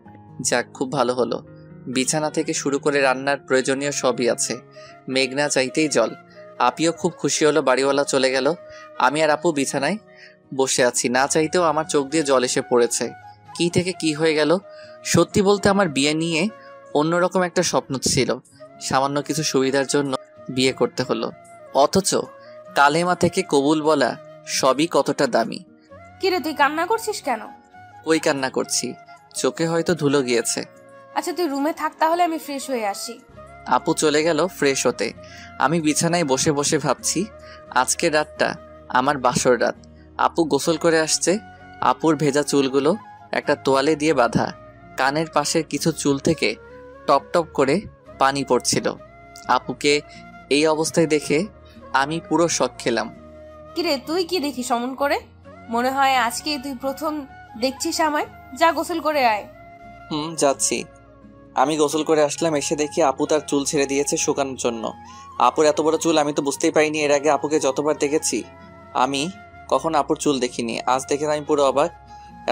যাক, খুব ভালো হলো। বিছানা থেকে শুরু করে রান্নার প্রয়োজনীয় সবই আছে। মেঘনা চাইতেই জল। আপিও খুব খুশি হলো। বাড়িওয়ালা চলে গেল। আমি আর আপু বিছানায় বসে আছি। না চাইতেও আমার চোখ দিয়ে জল এসে পড়েছে। কি থেকে কি হয়ে গেল। সত্যি বলতে আমার বিয়ে নিয়ে অন্যরকম একটা স্বপ্ন ছিল। সামান্য কিছু সুবিধার জন্য বিয়ে করতে হলো, অথচ কালেমা থেকে কবুল বলা সবই কতটা দামি। কিরে, তুই কান্না করছিস কেন? ওই কান্না করছি, চোখে হয়তো ধুলো গিয়েছে। আচ্ছা তুই রুমে থাক, তাহলে আমি ফ্রেশ হয়ে আসি। আপু চলে গেল ফ্রেশ হতে। আমি বিছানায় বসে বসে ভাবছি, আজকের রাতটা আমার বাসর রাত। আপু গোসল করে আসছে। আপুর ভেজা চুলগুলো একটা তোয়ালে দিয়ে বাঁধা। কানের পাশের কিছু চুল থেকে টপ টপ করে পানি পড়ছিল। আপুকে এই অবস্থায় দেখে আমি পুরো শক খেলাম। কিরে, তুই কি দেখিস অমন করে? মনে হয় আজকে তুই প্রথম দেখছিস আমায়। যা গোসল করে আয়। যাচ্ছি। আমি গোসল করে আসলাম। এসে দেখি আপু তার চুল ছেড়ে দিয়েছে শুকানোর জন্য। আপুর এত বড় চুল আমি তো বুঝতেই পারিনি। এর আগে আপুকে যতবার দেখেছি আমি কখন আপুর চুল দেখিনি। আজ দেখে আমি পুরো অবাক।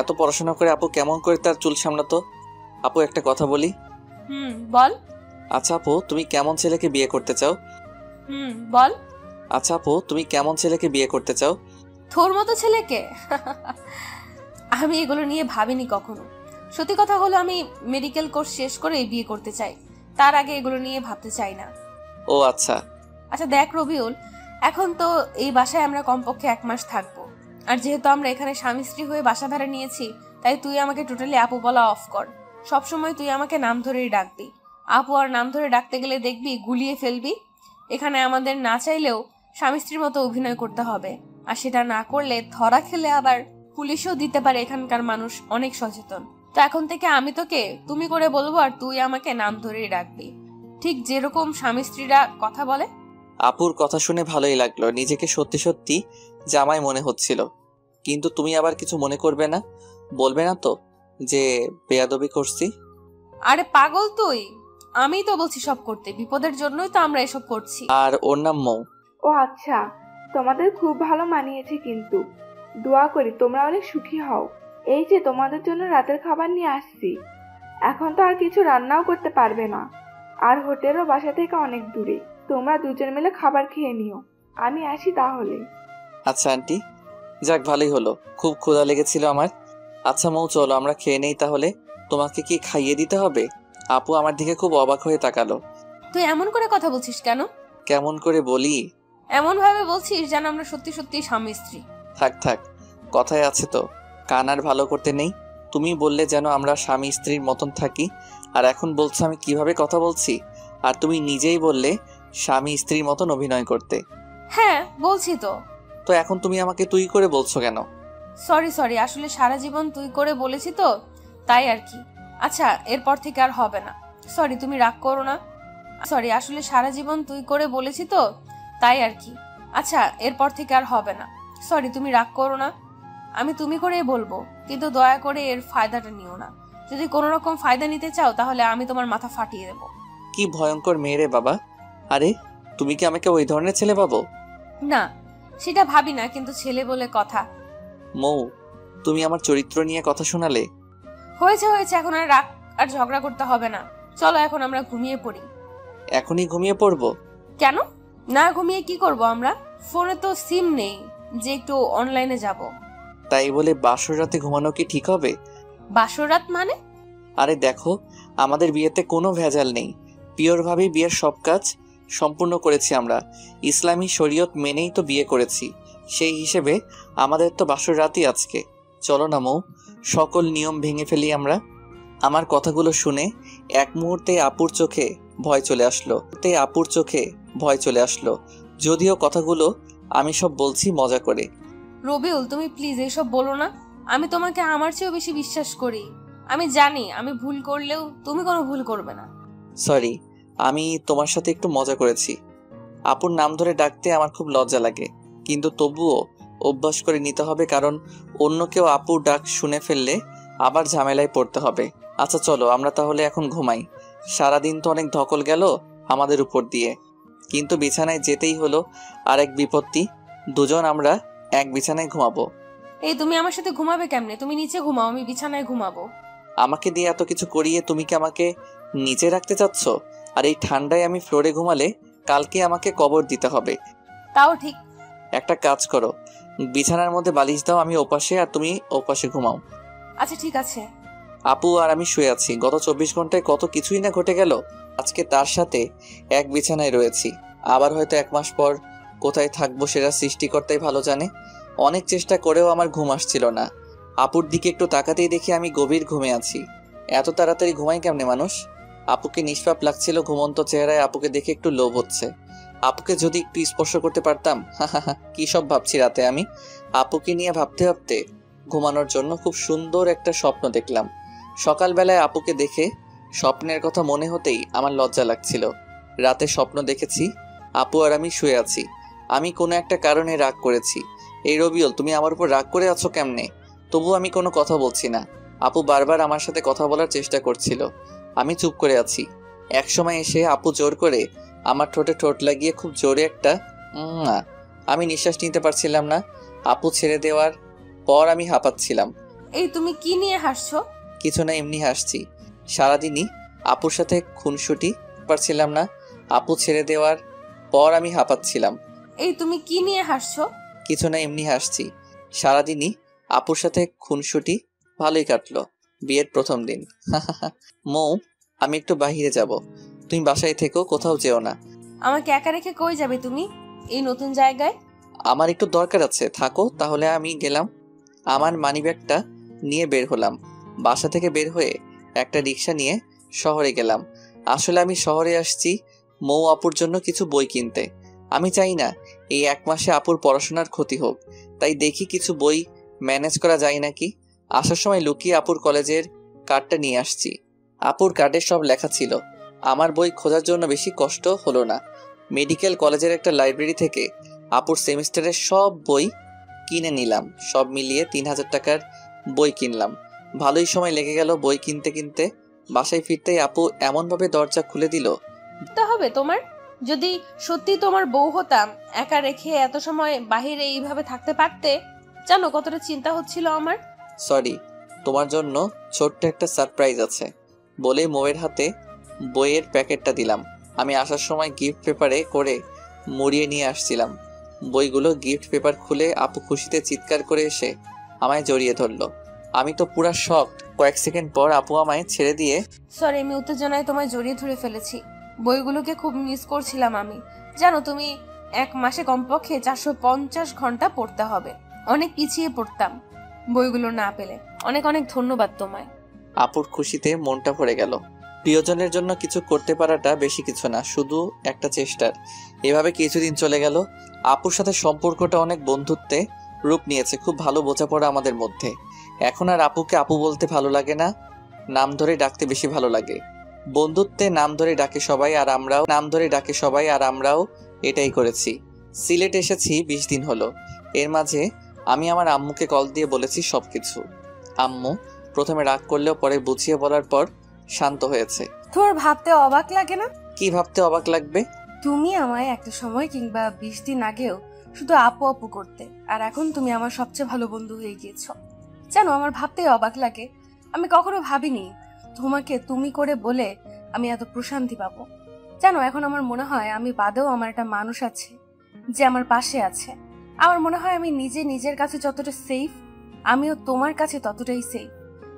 এত পড়াশোনা করে আপু কেমন করে তার চুল সামলাতো? আপু একটা কথা বলি। বল। আচ্ছা আপু, তুমি কেমন ছেলেকে বিয়ে করতে চাও? বল। আচ্ছা আপু, তুমি কেমন ছেলেকে বিয়ে করতে চাও? তোর মতো ছেলেকে? আমি এগুলো নিয়ে ভাবিনি কখনো। সত্যি কথা হলো, আমি মেডিকেল কোর্স শেষ করে বিয়ে করতে চাই। তার আগে এগুলো নিয়ে ভাবতে চাই না। ও আচ্ছা। আচ্ছা দেখ রবিউল, এখন তো এই বাসায় আমরা কমপক্ষে 1 মাস থাকবো। আর যেহেতু আমরা এখানে স্বামী স্ত্রী হয়ে বাসা ভাড়া নিয়েছি, তাই তুই আমাকে টোটালি আপু বলা অফ কর। সবসময় তুই আমাকে নাম ধরেই ডাকবি। আপু আর নাম ধরে ডাকতে গেলে দেখবি গুলিয়ে ফেলবি। এখানে আমাদের না চাইলেও স্বামী স্ত্রীর মতো অভিনয় করতে হবে। আর সেটা না করলে ধরা খেলে আবার পুলিশও দিতে পারে। এখানকার মানুষ অনেক সচেতন। তো এখন থেকে আমি তোকে তুমি করে বলবো, আর তুই আমাকে নাম ধরেই ডাকবি, ঠিক যেরকম স্বামী স্ত্রীরা কথা বলে। আপুর কথা শুনে ভালোই লাগলো। নিজেকে সত্যি সত্যি জামাই মনে হচ্ছিল। কিন্তু তুমি আবার কিছু মনে করবে না? বলবে না তো যে বেয়াদবি করছি? আরে পাগল তুই, আমিই তো বলছি সব করতে। বিপদের জন্যই তো আমরা এসব করছি। আর ওর নাম মৌ। ও আচ্ছা, তোমাদের খুব ভালো মানিয়েছে। কিন্তু দোয়া করি তোমরা অনেক সুখী হও। এই যে তোমাদের জন্য রাতের খাবার নিয়ে আসছি। এখন তো আর কিছু রান্নাও করতে পারবে না, আর হোটেলও বাসা থেকে অনেক দূরে। তোমরা দুজন মিলে খাবার খেয়ে নিও। আমি আসি তাহলে। আচ্ছা আন্টি, যাক ভালোই হলো। খুব ক্ষুধা লেগেছিল আমার। আচ্ছা মৌ, চলো আমরা খেয়ে নেই তাহলে। তোমাকে কি খাইয়ে দিতে হবে? আপু আমার দিকে খুব অবাক হয়ে তাকালো। তুই এমন করে কথা বলছিস কেন? কেমন করে বলি? এমন ভাবে বলছিস যেন আমরা সত্যি সত্যি স্বামী স্ত্রী। থাক থাক, কথায় আছে তো, কান আর ভালো করতে নেই। তুমি বললে যেন আমরা স্বামী স্ত্রীর মতন থাকি, আর এখন বলছো আমি কিভাবে কথা বলছি। আর তুমি নিজেই বললে স্বামী স্ত্রীর মতন অভিনয় করতে। হ্যাঁ বলছি তো। তো এখন তুমি আমাকে তুই করে বলছো কেন? সরি, আসলে সারা জীবন তুই করে বলেছি তো, তাই আর কি। আচ্ছা এরপর থেকে আর হবে না। সরি, তুমি রাগ করো না। সরি, আসলে সারা জীবন তুই করে বলেছি তো, তাই আর কি। আচ্ছা এরপর থেকে আর হবে না। সরি, তুমি রাগ করো না। আমি তুমি করেই বলবো, কিন্তু দয়া করে এর ফায়দাটা নিও না। যদি কোনো রকম ফায়দা নিতে চাও তাহলে আমি তোমার মাথা ফাটিয়ে দেবো। কি ভয়ঙ্কর মেয়ে রে বাবা। আরে তুমি কি আমাকে ওই ধরনের ছেলে ভাবো? না, সেটা ভাবি না, কিন্তু ছেলে বলে কথা। মৌ, তুমি আমার চরিত্র নিয়ে কথা শোনালে। হয়েছে, এখন আর রাগ আর ঝগড়া করতে হবে না। চলো এখন আমরা ঘুমিয়ে পড়ি। এখনই ঘুমিয়ে পড়বো? কেন? না ঘুমিয়ে কি করব আমরা? ফোনে তো সিম নেই যে একটু অনলাইনে যাব। তাই বলে বাসর রাতে ঘুমানো কি ঠিক হবে? বাসর রাত মানে? আরে দেখো, আমাদের বিয়েতে কোনো ভেজাল নেই। পিওর ভাবে বিয়ের সব কাজ সম্পূর্ণ করেছি আমরা। ইসলামী শরীয়ত মেনেই তো বিয়ে করেছি। সেই হিসেবে আমাদের তো বাসর রাতই আজকে। চলো না মৌ, সকল নিয়ম ভেঙে ফেলি আমরা। আমার কথাগুলো শুনে এক মুহূর্তে আপুর চোখে ভয় চলে আসলো। আপুর চোখে ভয় চলে আসলো। যদিও কথাগুলো আমি সব বলছি মজা করে। রবিউল, তুমি প্লিজ এইসব বলো না। আমি তোমাকে আমার চেয়েও বেশি বিশ্বাস করি। আমি জানি আমি ভুল করলেও তুমি কোনো ভুল করবে না। সরি, আমি তোমার সাথে একটু মজা করেছি। আপুর নাম ধরে ডাকতে আমার খুব লজ্জা লাগে, কিন্তু তবুও অভ্যাস করে নিতে হবে, কারণ অন্য কেউ আপুর ডাক শুনে ফেললে আবার ঝামেলায় পড়তে হবে। আচ্ছা চলো আমরা তাহলে এখন ঘুমাই। সারাদিন তো অনেক ধকল গেল আমাদের উপর দিয়ে, কিন্তু বিছানায় যেতেই হলো। আর এক বিপত্তি, দুজন আমরা এক বিছানায় ঘুমাবো। এই তুমি আমার সাথে ঘুমাবে কেমনে? তুমি নিচে ঘুমাও, আমি বিছানায় ঘুমাবো। আমাকে দিয়ে এত কিছু করিয়ে তুমি কি আমাকে নিচে রাখতে চাচ্ছ? আর এই ঠান্ডায় আমি ফ্লোরে ঘুমালে কালকে আমাকে কবর দিতে হবে। তাও ঠিক। একটা কাজ করো, বিছানার মধ্যে বালিশ দাও, আমি ওপাশে আর তুমি ওপাশে ঘুমাও। আচ্ছা ঠিক আছে। আপু আর আমি শুয়ে আছি। গত 24 ঘন্টায় কত কিছুই না ঘটে গেল। আজকে তার সাথে এক বিছানায় রয়েছি। আবার হয়তো 1 মাস পর কোথায় থাকবো সেটা সৃষ্টিকর্তাই ভালো জানে। অনেক চেষ্টা করেও আমার ঘুম আসছিল না। আপুর দিকে একটু তাকাতেই দেখি আমি গভীর ঘুমে আছি। এত তাড়াতাড়ি ঘুমাই কেমনে মানুষ? আপুকে নিষ্পাপ লাগছিল ঘুমন্ত চেহারায়। আপুকে দেখে একটু লোভ হচ্ছে। আপুকে যদি একটু স্পর্শ করতে পারতাম। কি সব ভাবছি রাতে আমি। আপুকে নিয়ে ভাবতে ভাবতে ঘুমানোর জন্য খুব সুন্দর একটা স্বপ্ন দেখলাম। সকালবেলায় আপুকে দেখে স্বপ্নের কথা মনে হতেই আমার লজ্জা লাগছিল। রাতে স্বপ্ন দেখেছি আপু আর আমি শুয়ে আছি। আমি কোনো একটা কারণে রাগ করেছি। এই রবিউল, তুমি আমার উপর রাগ করে আছো কেমনে? তবু আমি কোনো কথা বলছি না। আপু বারবার আমার সাথে কথা বলার চেষ্টা করছিল। আমি চুপ করে আছি। একসময় এসে আপু জোর করে আমার ঠোঁটে ঠোঁট লাগিয়ে খুব জোরে একটা আমি নিঃশ্বাস নিতে পারছিলাম না। আপু ছেড়ে দেওয়ার পর আমি হাঁপাচ্ছিলাম। এই তুমি কি নিয়ে হাসছো? কিছু না, এমনি হাসছি। সারাদিনই আপুর সাথে খুনসুটি পারছিলাম না। আপু ছেড়ে দেওয়ার পর আমি হাঁপাচ্ছিলাম। এই তুমি কি নিয়ে হাসছো? কিছু না, এমনি হাসছি। সারাদিনই আপুর সাথে খুনসুটি ভালোই কাটলো। বিয়ের প্রথম দিন। মৌ, আমি একটু বাহিরে যাব, তুমি বাসায় থেকো, কোথাও যেও না। আমাকে একা রেখে কই যাবে তুমি এই নতুন জায়গায়? আমার একটু দরকার আছে, থাকো তাহলে। আমি গেলাম। আমার মানিব্যাগটা নিয়ে বের হলাম। বাসা থেকে বের হয়ে একটা রিক্সা নিয়ে শহরে গেলাম। আসলে আমি শহরে আসছি মৌ আপুর জন্য কিছু বই কিনতে। আমি চাই না এই 1 মাসে আপুর পড়াশোনার ক্ষতি হোক, তাই দেখি কিছু বই ম্যানেজ করা যায় নাকি। আসার সময় লুকিয়ে আপুর কলেজের কার্ডটা নিয়ে আসছি। আপুর কার্ডে সব লেখা ছিল। আমার বই খোঁজার জন্য বেশি কষ্ট হলো না। মেডিকেল কলেজের একটা লাইব্রেরি থেকে আপুর সেমিস্টারের সব বই কিনে নিলাম। সব মিলিয়ে 3000 টাকার বই কিনলাম। ভালোই সময় লেগে গেল বই কিনতে কিনতে। বাসায় ফিরতেই আপু এমনভাবে দরজা খুলে দিল। তা হবে তোমার? যদি সত্যি তোমার বউ হতাম, একা রেখে এত সময় বাহিরে এইভাবে থাকতে পারতে? জানো কতটা চিন্তা হচ্ছিল আমার। সরি, তোমার জন্য ছোট্ট একটা সারপ্রাইজ আছে বলেই মৌয়ের হাতে বইয়ের প্যাকেটটা দিলাম। আমি আসার সময় গিফট পেপারে করে মুড়িয়ে নিয়ে আসছিলাম। বইগুলো গিফট পেপার খুলে আপু খুশিতে চিৎকার করে এসে আমায় জড়িয়ে ধরলো। আমি তো পুরা শক। কয়েক সেকেন্ড পর আপু আমায় ছেড়ে দিয়ে সরি, আমি উত্তেজনায় তোমায় জড়িয়ে ধরে ফেলেছি। বইগুলোকে খুব মিস করছিলাম আমি। জানো তুমি 1 মাসে কমপক্ষে 450 ঘন্টা পড়তে হবে। অনেক পিছিয়ে পড়তাম বইগুলো না পেলে। অনেক অনেক ধন্যবাদ তোমায়। আপুর খুশিতে মনটা ভরে গেল। প্রিয়জনের জন্য কিছু করতে পারাটা বেশি কিছু না, শুধু একটা চেষ্টার। এভাবে কিছুদিন চলে গেল। আপুর সাথে সম্পর্কটা অনেক বন্ধুত্বে রূপ নিয়েছে। খুব ভালো বোঝাপড়া আমাদের মধ্যে। এখন আর আপুকে আপু বলতে ভালো লাগে না, নাম ধরে ডাকতে বেশি ভালো লাগে। বন্ধুত্বে নাম ধরে ডাকে সবাই, আর আমরাও এটাই করেছি। সিলেট এসেছি 20 দিন হলো। এর মাঝে আমি আমার আম্মুকে কল দিয়ে বলেছি সবকিছু। আম্মু প্রথমে রাগ করলেও পরে বুঝিয়ে বলার পর শান্ত হয়েছে। তোমার ভাবতে অবাক লাগে না? কি ভাবতে অবাক লাগবে? তুমি আমায় একটা সময় কিংবা 20 দিন আগেও শুধু আপু আপু করতে, আর এখন তুমি আমার সবচেয়ে ভালো বন্ধু হয়ে গিয়েছো। জানো আমার ভাবতেই অবাক লাগে। আমি কখনো ভাবিনি তোমাকে তুমি করে বলে আমি এত প্রশান্তি পাবো। জানো এখন আমার মনে হয় আমি বাদেও আমার একটা মানুষ আছে যে আমার পাশে আছে। আমার মনে হয় আমি নিজের কাছে যতটা সেফ, আমিও তোমার কাছে ততটাই সেফ।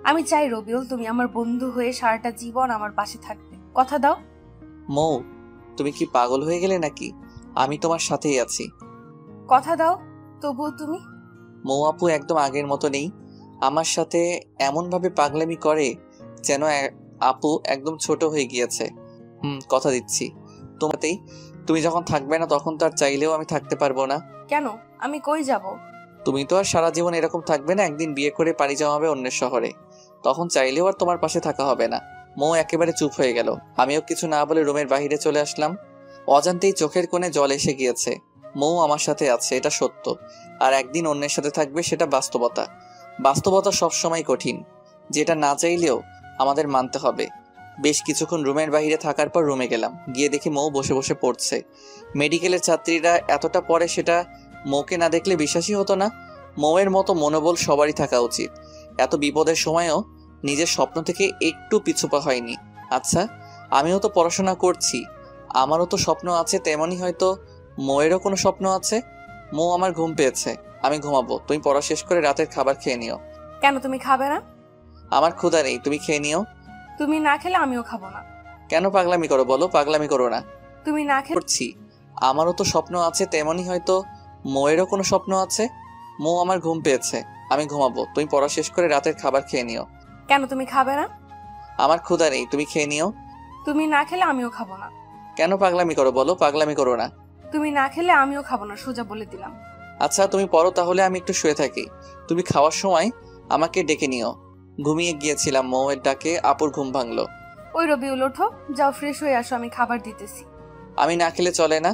আমি চাই রবিউল তুমি আমার বন্ধু হয়ে সারাটা জীবন আমার পাশে থাকবে। কথা দাও। মৌ, তুমি কি পাগল হয়ে গেলে নাকি? আমি তোমার সাথেই আছি। কথা দাও তবুও তুমি। মৌ আপু একদম আগের মতো নেই। আমার সাথে এমন ভাবে পাগলামি করে যেন আপু একদম ছোট হয়ে গিয়েছে। কথা দিচ্ছি তোমাতেই তুমি যখন থাকবে না তখন তো আর চাইলেও আমি থাকতে পারবো না। কেন? আমি কই যাব? তুমি তো আর সারা জীবন এরকম থাকবে না, একদিন বিয়ে করে পাড়ি জমাবে অন্যের শহরে, তখন চাইলেও আর তোমার পাশে থাকা হবে না। মৌ একেবারে চুপ হয়ে গেল। আমিও কিছু না বলে রুমের বাইরে চলে আসলাম। অজান্তেই চোখের কোণে জল এসে গিয়েছে। মৌ আমার সাথে আছে, এটা সত্য, আর একদিন অন্যের সাথে থাকবে, সেটা বাস্তবতা। বাস্তবতা সবসময় কঠিন, যেটা না চাইলেও আমাদের মানতে হবে। বেশ কিছুক্ষণ রুমের বাইরে থাকার পর রুমে গেলাম। গিয়ে দেখি মৌ বসে বসে পড়ছে। মেডিকেলের ছাত্রীরা এতটা পড়ে, সেটা মৌকে না দেখলে বিশ্বাসই হতো না। মৌয়ের মতো মনোবল সবারই থাকা উচিত। এত বিপদের সময়ও নিজের স্বপ্ন থেকে একটু পিছুপা হয়নি। আচ্ছা, আমিও তো পড়াশোনা করছি, আমারও তো স্বপ্ন আছে, তেমনই হয়তো মৌয়েরও কোনো স্বপ্ন আছে। মৌ, আমার ঘুম পেয়েছে, আমি ঘুমাবো। তুমি পড়া শেষ করে রাতের খাবার খেয়ে নিও। কেন তুমি খাবে না? আমার ক্ষুধা নেই, তুমি খেয়ে নিও। তুমি না খেলে আমিও খাবো না। কেন পাগলামি করো বলো? পাগলামি করো না। তুমি না খেলে করছি, আমারও তো স্বপ্ন আছে, তেমনই হয়তো মৌয়েরও কোনো স্বপ্ন আছে। মৌ, আমার ঘুম পেয়েছে, আমি ঘুমাবো। তুমি পড়া শেষ করে রাতের খাবার খেয়ে নিও। কেন তুমি খাবে না? আমার ক্ষুধা নেই, তুমি খেয়ে নিও। তুমি না খেলে আমিও খাবো না। কেন পাগলামি করো বলো? পাগলামি করো না। তুমি না খেলে আমিও খাবো না, সোজা বলে দিলাম। আচ্ছা, তুমি পড়ো তাহলে, আমি একটু শুয়ে থাকি। তুমি খাওয়ার সময় আমাকে ডেকে নিও। ঘুমিয়ে গিয়েছিলাম, মৌয়ের ডাকে আপুর ঘুম ভাঙলো। ওই রবিউল, ওঠো, যাও ফ্রেশ হয়ে আসো, আমি খাবার দিতেছি। আমি না খেলে চলে না,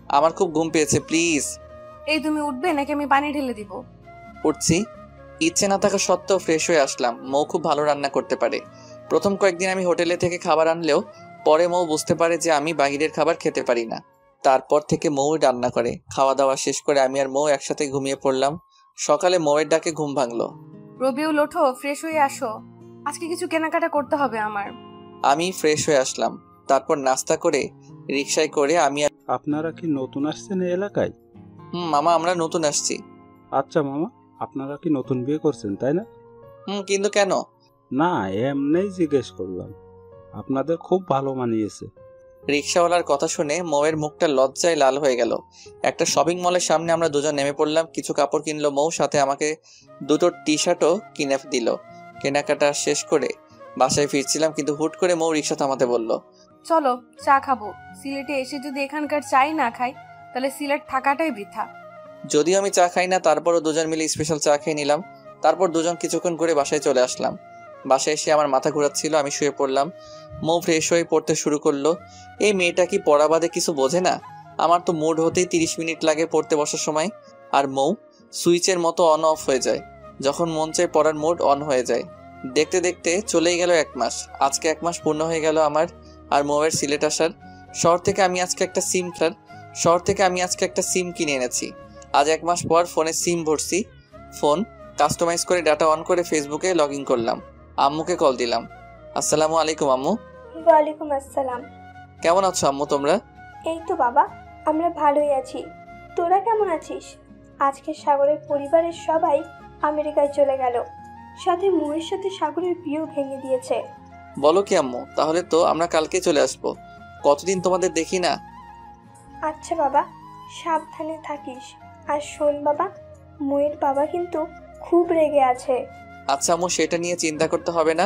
আমার খুব ঘুম পেয়েছে, প্লিজ। এই তুমি উঠবে নাকি আমি পানি ঢেলে দিব? উঠছি। ইচ্ছে না থাকা সত্ত্বেও ফ্রেশ হয়ে আসলাম। মৌ খুব ভালো রান্না করতে পারে। প্রথম কয়েকদিন আমি হোটেলে থেকে খাবার আনলেও পরে মৌ বুঝতে পারে যে আমি বাইরের খাবার খেতে পারি না। তারপর থেকে মৌ রান্না করে। খাওয়া দাওয়া শেষ করে আমি আর মৌ একসাথে ঘুমিয়ে পড়লাম। সকালে মৌয়ের ডাকে ঘুম ভাঙলো। রবিউল, ওঠো, ফ্রেশ হয়ে আসো, আজকে কিছু কেনাকাটা করতে হবে আমার। আমি ফ্রেশ হয়ে আসলাম। তারপর নাস্তা করে রিকশায় করে আমি আপনারা কি নতুন আসছেন এই এলাকায়? মামা, আমরা নতুন আসছি। আচ্ছা মামা, আপনারা কি নতুন বিয়ে করছেন তাই না? কিন্তু কেন? না, এমনিই জিজ্ঞেস করলাম। আপনাদের খুব ভালো মানিয়েছে। রিকশাওয়ালার কথা শুনে মৌয়ের মুখটা লজ্জায় লাল হয়ে গেল। একটা শপিং মলের সামনে আমরা দুজন নেমে পড়লাম। কিছু কাপড় কিনলো মৌ, সাথে আমাকে দুটো টি শার্টও কিনে দিল। কেনাকাটা শেষ করে বাসায় ফিরছিলাম, কিন্তু হুট করে মৌ রিকশা থামাতে বলল, চলো চা খাবো। সিলেটে এসে যদি এখানকার চাই না খাই, তাহলে সিলেট থাকাটাই বৃথা। যদিও আমি চা খাই না, তারপরও দুজন মিলে স্পেশাল চা খেয়ে নিলাম। তারপর দুজন কিছুক্ষণ করে বাসায় চলে আসলাম। বাসায় এসে আমার মাথা ঘোরাচ্ছিল, আমি শুয়ে পড়লাম। মৌ ফ্রেশ হয়ে পড়তে শুরু করলো। এই মেয়েটা কি পড়া বাদে কিছু বোঝে না? আমার তো মুড হতেই 30 মিনিট লাগে পড়তে বসার সময়, আর মৌ সুইচের মতো অন অফ হয়ে যায়। যখন মন চায় পড়ার মুড অন হয়ে যায়। দেখতে দেখতে চলেই গেল 1 মাস। আজকে 1 মাস পূর্ণ হয়ে গেল আমার আর মৌয়ের সিলেট আসার। শহর থেকে আমি আজকে একটা সিম কিনে এনেছি। আজ 1 মাস পর ফোনে সিম ভরছি। ফোন কাস্টমাইজ করে ডাটা অন করে ফেসবুকে লগ ইন করলাম। আম্মুকে কল দিলাম। আসসালামু আলাইকুম আম্মু। ওয়ালাইকুম আসসালাম। কেমন আছো আম্মু তোমরা? এই তো বাবা, আমরা ভালোই আছি। তোরা কেমন আছিস? আজকে সাগরের পরিবারের সবাই আমেরিকায় চলে গেল, সাথে মৌয়ের সাথে সাগরের বিয়েও ভেঙে দিয়েছে। বলো কি আম্মু? তাহলে তো আমরা কালকে চলে আসবো। কতদিন তোমাদের দেখি না। আচ্ছা বাবা, সাবধানে থাকিস। আর শোন বাবা, মৌয়ের বাবা কিন্তু খুব রেগে আছে। আচ্ছা আম্মু, সেটা নিয়ে চিন্তা করতে হবে না,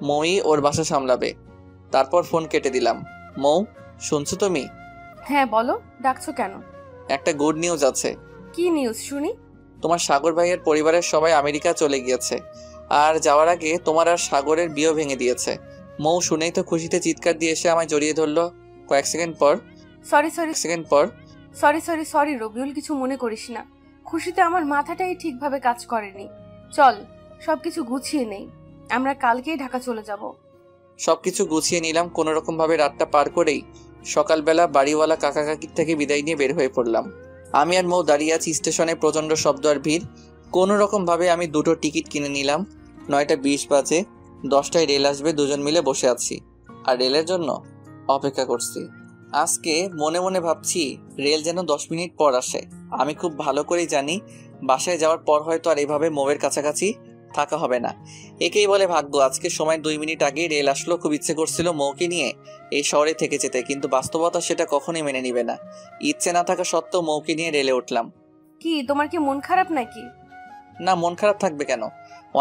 মৌই ওর বাসা সামলাবে। তারপর ফোন কেটে দিলাম। মৌ, শুনছো তুমি? হ্যাঁ বলো, ডাকছো কেন? একটা গুড নিউজ আছে। কি নিউজ শুনি? তোমার সাগর ভাইয়ের পরিবারের সবাই আমেরিকা চলে গিয়েছে, আর যাওয়ার আগে তোমার আর সাগরের বিয়ে ভেঙে দিয়েছে। মৌ শুনেই তো খুশিতে চিৎকার দিয়ে এসে আমায় জড়িয়ে ধরলো। কয়েক সেকেন্ড পর সরি রবিউল, কিছু মনে করিস না। খুশিতে আমার মাথাটাই ঠিকভাবে কাজ করেনি। চল সবকিছু গুছিয়ে নেই, আমরা কালকেই ঢাকা চলে যাব। সবকিছু গুছিয়ে নিলাম। কোনো রকম ভাবে রাতটা পার করেই সকালবেলা বাড়িওয়ালা কাকা কাকির থেকে বিদায় নিয়ে বের হয়ে পড়লাম। আমি আর মৌ দাঁড়িয়ে আছি স্টেশনে, প্রচন্ড শব্দ আর ভিড়। কোনো রকম ভাবে আমি দুটো টিকিট কিনে নিলাম। 9টা 20 বাজে, 10টায় রেল আসবে। দুজন মিলে বসে আছি আর রেলের জন্য অপেক্ষা করছি। আজকে মনে মনে ভাবছি রেল যেন 10 মিনিট পর আসে। আমি খুব ভালো করেই জানি বাসায় যাওয়ার পর হয়তো আর এভাবে মৌয়ের কাছাকাছি থাকা হবে না। একেই বলে ভাগ্য। আজকে সময় 2 মিনিট আগেই রেল আসলো। খুব ইচ্ছে করছিল মৌকে নিয়ে এই শহরে থেকে যেতে, কিন্তু বাস্তবতা সেটা কখনোই মেনে নিবে না। ইচ্ছে না থাকা সত্ত্বেও মৌকে নিয়ে রেলে উঠলাম। কি তোমার কি মন খারাপ নাকি? না, মন খারাপ থাকবে কেন?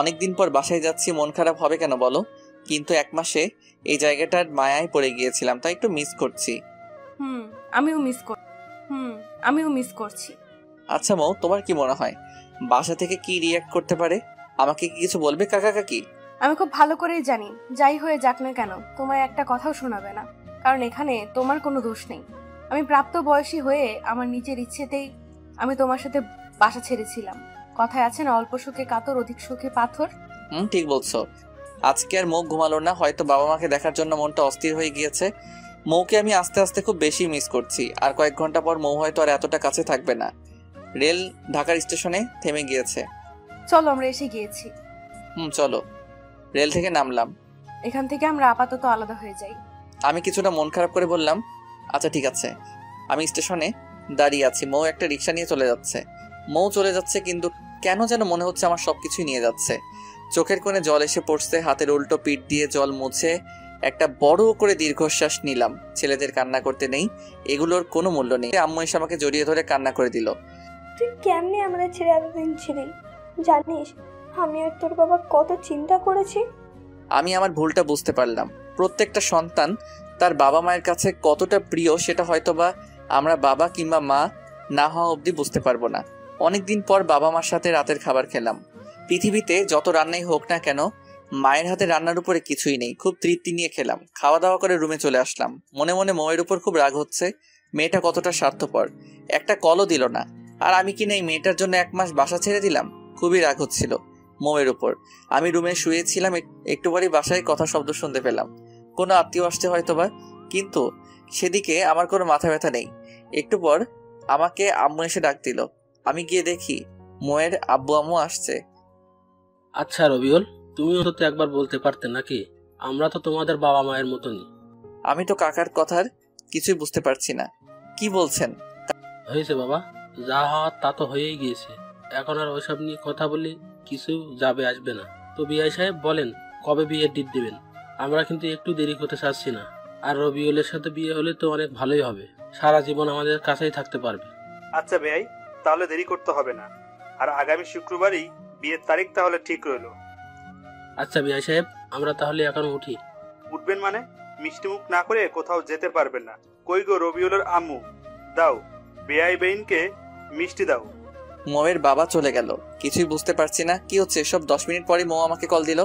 অনেকদিন পর বাসায় যাচ্ছি, মন খারাপ হবে কেন বলো? কিন্তু 1 মাসে এই জায়গাটার মায়ায় পড়ে গিয়েছিলাম, তাই একটু মিস করছি। হুম আমিও মিস করছি। আচ্ছা মৌ, তোমার কি মনে হয় বাসা থেকে কি রিয়াক্ট করতে পারে? আমাকে কি কিছু বলবে কাকা কাকি? আমি খুব ভালো করেই জানি, যাই হয়ে যাক না কেন তোমায় একটা কথাও শোনাবে না, কারণ এখানে তোমার কোনো দোষ নেই। আমি প্রাপ্ত বয়সী হয়ে আমার নিজের ইচ্ছেতেই আমি তোমার সাথে বাসা ছেড়েছিলাম। কথায় আছে না, অল্প সুখে কাতর অধিক সুখে পাথর। ঠিক বলছো। আজকে আর মুখ ঘুমালো না, হয়তো বাবা মাকে দেখার জন্য মনটা অস্থির হয়ে গিয়েছে। মৌকে আমি আস্তে আস্তে খুব বেশি মিস করছি। আর কয়েক ঘন্টা পর মৌ হয়তো আর এতটা কাছে থাকবে না। রেল ঢাকার স্টেশনে থেমে গিয়েছে। চলো, আমরা এসে গিয়েছি। চলো। রেল থেকে নামলাম। এখান থেকে আমরা আপাতত আলাদা হয়ে যাই। আমি কিছুটা মন খারাপ করে বললাম, আচ্ছা ঠিক আছে। আমি স্টেশনে দাঁড়িয়ে আছি, মৌ একটা রিক্সা নিয়ে চলে যাচ্ছে। মৌ চলে যাচ্ছে, কিন্তু কেন যেন মনে হচ্ছে আমার সবকিছুই নিয়ে যাচ্ছে। চোখের কোণে জল এসে পড়ছে, হাতের উল্টো পিঠ দিয়ে জল মুছে একটা বড় করে দীর্ঘশ্বাস নিলাম। ছেলেদের কান্না করতে নেই, এগুলোর কোনো মূল্য নেই। আম্মু এসে আমাকে জড়িয়ে ধরে কান্না করে দিল। তুই কেমনে আমরা ছেড়ে এতদিন ছিলি? জানিস আমি আর তোর বাবা কত চিন্তা করেছি। আমি আমার ভুলটা বুঝতে পারলাম। প্রত্যেকটা সন্তান তার বাবা মায়ের কাছে কতটা প্রিয় সেটা হয়তোবা আমরা বাবা কিংবা মা না হওয়া অবধি বুঝতে পারবো না। অনেকদিন পর বাবা মার সাথে রাতের খাবার খেলাম। পৃথিবীতে যত রান্নাই হোক না কেন, মায়ের হাতে রান্নার উপরে কিছুই নেই। খুব তৃপ্তি নিয়ে খেলাম, খাওয়া দাওয়া করে রুমে চলে আসলাম। মনে মনে মৌয়ের উপর খুব রাগ হচ্ছে। মেয়েটা কতটা স্বার্থপর, একটা কলও দিল না। আর আমি কিনা এই মেয়েটার জন্য 1 মাস বাসা ছেড়ে দিলাম। খুবই রাগ হচ্ছিল মৌয়ের উপর। আমি রুমে শুয়েছিলাম, একটু পরই বাসায় কথা শব্দ শুনতে পেলাম। কোনো আত্মীয় আসছে হয়তোবা, কিন্তু সেদিকে আমার কোনো মাথা ব্যথা নেই। একটু পর আমাকে আম্মু এসে ডাক দিল। আমি গিয়ে দেখি মৌয়ের আব্বু আম্মু আসছে। আচ্ছা রবিউল, তুমি অন্তত একবার বলতে পারতে নাকি? আমরা তো তোমাদের বাবা মায়ের মতনই। আমি তো কাকার কথার কিছুই বুঝতে পারছি না। কি বলছেন? হয়েছে বাবা, যা হওয়ার তা তো হয়েই গিয়েছে। এখন আর ওইসব নিয়ে কথা বলি কিছু যাবে আসবে না। তো বিআই সাহেব বলেন কবে বিয়ের ডেট দেবেন? আমরা কিন্তু একটু দেরি করতে চাচ্ছি না। আর রবিউলের সাথে বিয়ে হলে তো অনেক ভালোই হবে, সারা জীবন আমাদের কাছেই থাকতে পারবে। আচ্ছা বেআই, তাহলে দেরি করতে হবে না। আর আগামী শুক্রবারই বিয়ের তারিখ তাহলে ঠিক রইল। আচ্ছা বিআই সাহেব, আমরা তাহলে এখন উঠি। উঠবেন মানে? মিষ্টি মুখ না করে কোথাও যেতে পারবেন না। কই গো রবিউলের আম্মু, দাও বেআই বেইনকে মিষ্টি দাও। মৌয়ের বাবা চলে গেল। কিছুই বুঝতে পারছি না কি হচ্ছে। সব 10 মিনিট পরে মৌ আমাকে কল দিল।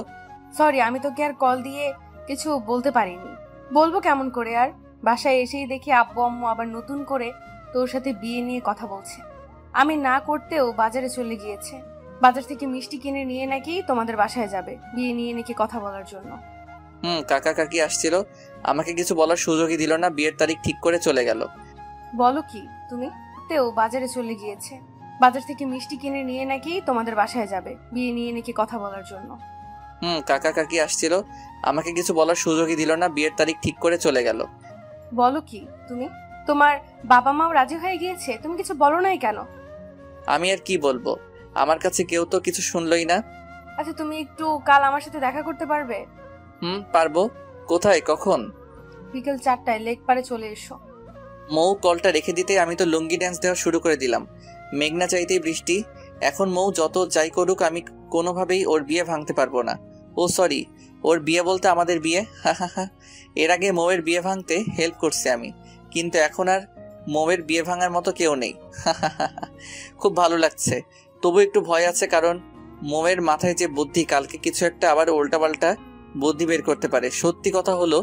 সরি, আমি তোকে আর কল দিয়ে কিছু বলতে পারিনি। বলবো কেমন করে আর? বাসায় এসেই দেখি আব্বু আম্মু আবার নতুন করে তোর সাথে বিয়ে নিয়ে কথা বলছে। আমি না করতেও বাজারে চলে গিয়েছে। বাজার থেকে মিষ্টি কিনে নিয়ে নাকি তোমাদের বাসায় যাবে, বিয়ে নিয়ে নাকি কথা বলার জন্য। কাকা কাকি আসছিল, আমাকে কিছু বলার সুযোগই দিল না। বিয়ের তারিখ ঠিক করে চলে গেল। বলো কি তুমি? তেও বাজারে চলে গিয়েছে। বাজার থেকে মিষ্টি কিনে নিয়ে নাকি তোমাদের বাসায় যাবে, বিয়ে নিয়ে নাকি কথা বলার জন্য। কাকা কাকি আসছিল, আমাকে কিছু বলার সুযোগই দিল না। বিয়ের তারিখ ঠিক করে চলে গেল। বলো কি তুমি? তোমার বাবা মাও রাজি হয়ে গিয়েছে, তুমি কিছু বলো নাই কেন? আমি আর কি বলবো, আমার কাছে কেউ তো কিছু শুনলই না। আচ্ছা তুমি একটু কাল আমার সাথে দেখা করতে পারবে? পারবো। কোথায়, কখন? বিকেল 4টায় লেক পারে চলে এসো। মৌ কলটা রেখে দিতে আমি তো লুঙ্গি ড্যান্স দেওয়া শুরু করে দিলাম। মেঘনা চাইতেই বৃষ্টি। এখন মৌ যত যাই করুক, আমি কোনোভাবেই ওর বিয়ে ভাঙতে পারবো না। ও সরি, ওর বিয়ে বলতে আমাদের বিয়ে। এর আগে মৌয়ের বিয়ে ভাঙতে হেল্প করছি আমি, কিন্তু এখন আর মৌয়ের বিয়ে ভাঙার মতো কেউ নেই। খুব ভালো লাগছে, তবু একটু ভয় আছে, কারণ মৌয়ের মাথায় যে বুদ্ধি, কালকে কিছু একটা আবার উল্টাপাল্টা বুদ্ধি বের করতে পারে। সত্যি কথা হলো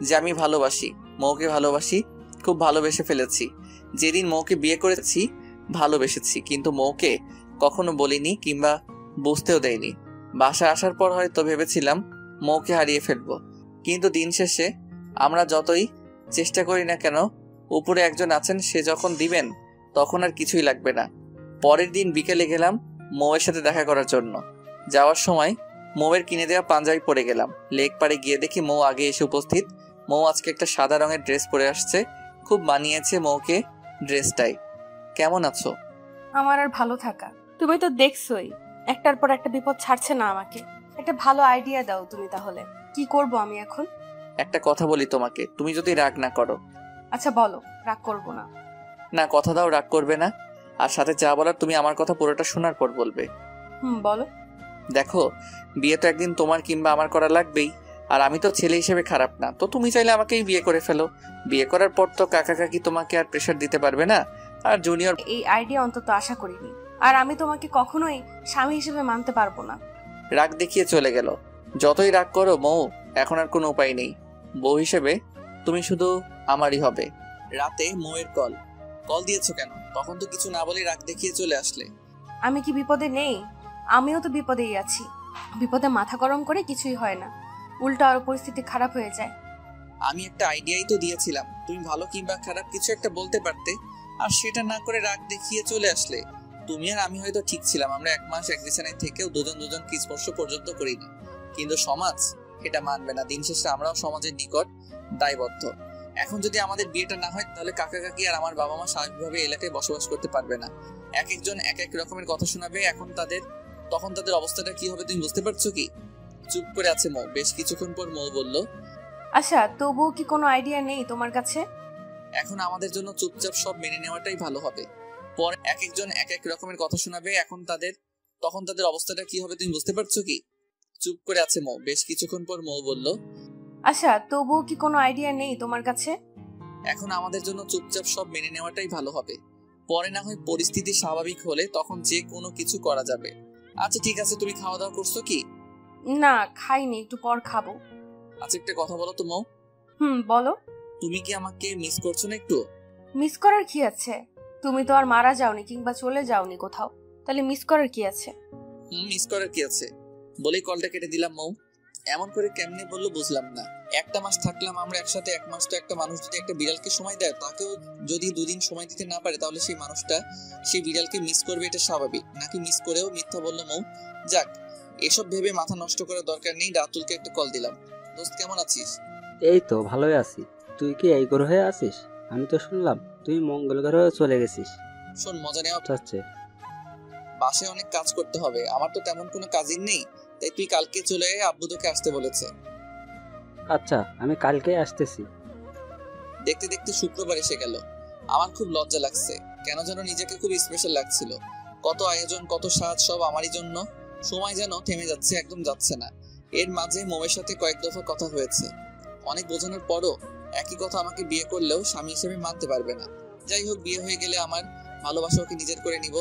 যে আমি ভালোবাসি, মৌকে ভালোবাসি, খুব ভালোবেসে ফেলেছি। যেদিন মৌকে বিয়ে করেছি ভালোবেসেছি, কিন্তু মৌকে কখনো বলিনি কিংবা বুঝতেও দেয়নি। বাসায় আসার পর হয়তো ভেবেছিলাম মৌকে হারিয়ে ফেলবো, কিন্তু দিন শেষে আমরা যতই চেষ্টা করি না কেন, উপরে একজন আছেন, সে যখন দিবেন তখন আর কিছুই লাগবে না। পরের দিন বিকেলে গেলাম মৌয়ের সাথে দেখা করার জন্য। যাওয়ার সময় মৌয়ের কিনে দেওয়া পাঞ্জাবি পরে গেলাম। লেক পাড়ে গিয়ে দেখি মৌ আগে এসে উপস্থিত। মৌ আজকে একটা সাদা রঙের ড্রেস পরে আসছে, খুব মানিয়েছে মৌকে ড্রেসটাই। কেমন আছো? আমার আর ভালো থাকা, তুমি তো দেখছোই একটার পর একটা বিপদ ছাড়ছে না আমাকে। একটা ভালো আইডিয়া দাও তুমি, তাহলে কি করব আমি এখন? একটা কথা বলি তোমাকে, তুমি যদি রাগ না করো। আচ্ছা বলো, রাগ করবো না। না, কথা দাও রাগ করবে না। আর সাথে যা বলার তুমি আমার কথা পুরোটা শোনার পর বলবে। বলো। দেখো, বিয়ে তো একদিন তোমার কিংবা আমার করা লাগবেই। আর আমি তো ছেলে হিসেবে খারাপ না, তো তুমি চাইলে আমাকেই বিয়ে করে ফেলো। বিয়ে করার পর তো কাকা কাকি তোমাকে আর প্রেশার দিতে পারবে না, আর জুনিয়র। এই আইডিয়া অন্তত আশা করিনি। আর আমি তোমাকে কখনোই স্বামী হিসেবে মানতে পারবো না। রাগ দেখিয়ে চলে গেল। যতই রাগ করো মৌ, এখন আর কোনো উপায় নেই। বউ হিসেবে তুমি শুধু আমারই হবে। রাতে মৌয়ের কল দিয়েছো কেন? তখন তো কিছু না বলে রাগ দেখিয়ে চলে আসলে। আমি কি বিপদে নেই? আমিও তো বিপদেই আছি। বিপদে মাথা গরম করে কিছুই হয় না, উল্টো আরো পরিস্থিতি খারাপ হয়ে যায়। আমি একটা আইডিয়াই তো দিয়েছিলাম, তুমি ভালো কিংবা খারাপ কিছু একটা বলতে পারতে, আর সেটা না করে রাগ দেখিয়ে চলে আসলে। তুমি আর আমি হয়তো ঠিক ছিলাম, আমরা 1 মাস এক বিছানায় থেকেও দুজনকে স্পর্শ পর্যন্ত করিনি, কিন্তু সমাজ এটা মানবে না। দিন শেষে আমরাও সমাজের নিকট দায়বদ্ধ। এখন যদি আমাদের বিয়েটা না হয়, তাহলে কাকা কাকি আর আমার বাবা মা স্বাভাবিকভাবে এলাকায় বসবাস করতে পারবে না। এক একজন এক এক রকমের কথা শোনাবে। তখন তাদের অবস্থাটা কি হবে তুমি বুঝতে পারছো কি? চুপ করে আছে মৌ। বেশ কিছুক্ষণ পর মৌ বলল, আচ্ছা, তবুও কি কোনো আইডিয়া নেই তোমার কাছে? এখন আমাদের জন্য চুপচাপ সব মেনে নেওয়াটাই ভালো হবে। পরে এক একজন এক এক রকমের কথা শোনাবে। তখন তাদের অবস্থাটা কি হবে তুমি বুঝতে পারছো কি? চুপ করে আছে মৌ। বেশ কিছুক্ষণ পর মৌ বলল, আচ্ছা, তবুও কি কোনো আইডিয়া নেই তোমার কাছে? এখন আমাদের জন্য চুপচাপ সব মেনে নেওয়াটাই ভালো হবে। পরে না হয় পরিস্থিতি স্বাভাবিক হলে তখন যে কোনো কিছু করা যাবে। আচ্ছা ঠিক আছে, তুমি খাওয়া দাওয়া করছো কি? না, খাইনি, একটু পর খাবো। আচ্ছা একটা কথা বলো তো মৌ। বলো। তুমি কি আমাকে মিস করছো না একটু? মিস করার কি আছে? তুমি তো আর মারা যাওনি কিংবা চলে যাওনি কোথাও, তাহলে মিস করার কি আছে? মিস করার কি আছে বলেই কলটা কেটে দিলাম মৌ। এমন করে কেমনে বললো বুঝলাম না। 1 মাস থাকলাম আমরা একসাথে। 1 মাস তো একটা মানুষ যদি একটা বিড়ালকে সময় দেয়, তাকেও যদি 2 দিন সময় দিতে না পারে, তাহলে সেই মানুষটা সেই বিড়ালকে মিস করবে, এটা স্বাভাবিক নাকি? মিস করেও মিথ্যা বললো মৌ। যাক, এসব ভেবে মাথা নষ্ট করার দরকার নেই। রাতুলকে একটা কল দিলাম। দোস্ত কেমন আছিস? এই তো ভালোই আছি। তুই কি এই গ্রহে আছিস? আমি তো শুনলাম তুই মঙ্গল গ্রহে চলে গেছিস। শোন, মজা নেওয়া হচ্ছে। বাসায় অনেক কাজ করতে হবে, আমার তো তেমন কোনো কাজই নেই, তাই তুই কালকে চলে আয়। আব্বু তোকে আসতে বলেছে। আচ্ছা, আমি কালকেই আসতেছি। দেখতে দেখতে শুক্রবার এসে গেল। আমার খুব লজ্জা লাগছে, কেন যেন নিজেকে খুব স্পেশাল লাগছিল। কত আয়োজন, কত সাজ, সব আমারই জন্য। সময় যেন থেমে যাচ্ছে, একদম যাচ্ছে না। এর মাঝে মৌয়ের সাথে কয়েক দফা কথা হয়েছে। অনেক বোঝানোর পরও একই কথা, আমাকে বিয়ে করলেও স্বামী হিসেবে মানতে পারবে না। যাই হোক, বিয়ে হয়ে গেলে আমার ভালোবাসা ওকে নিজের করে নিব।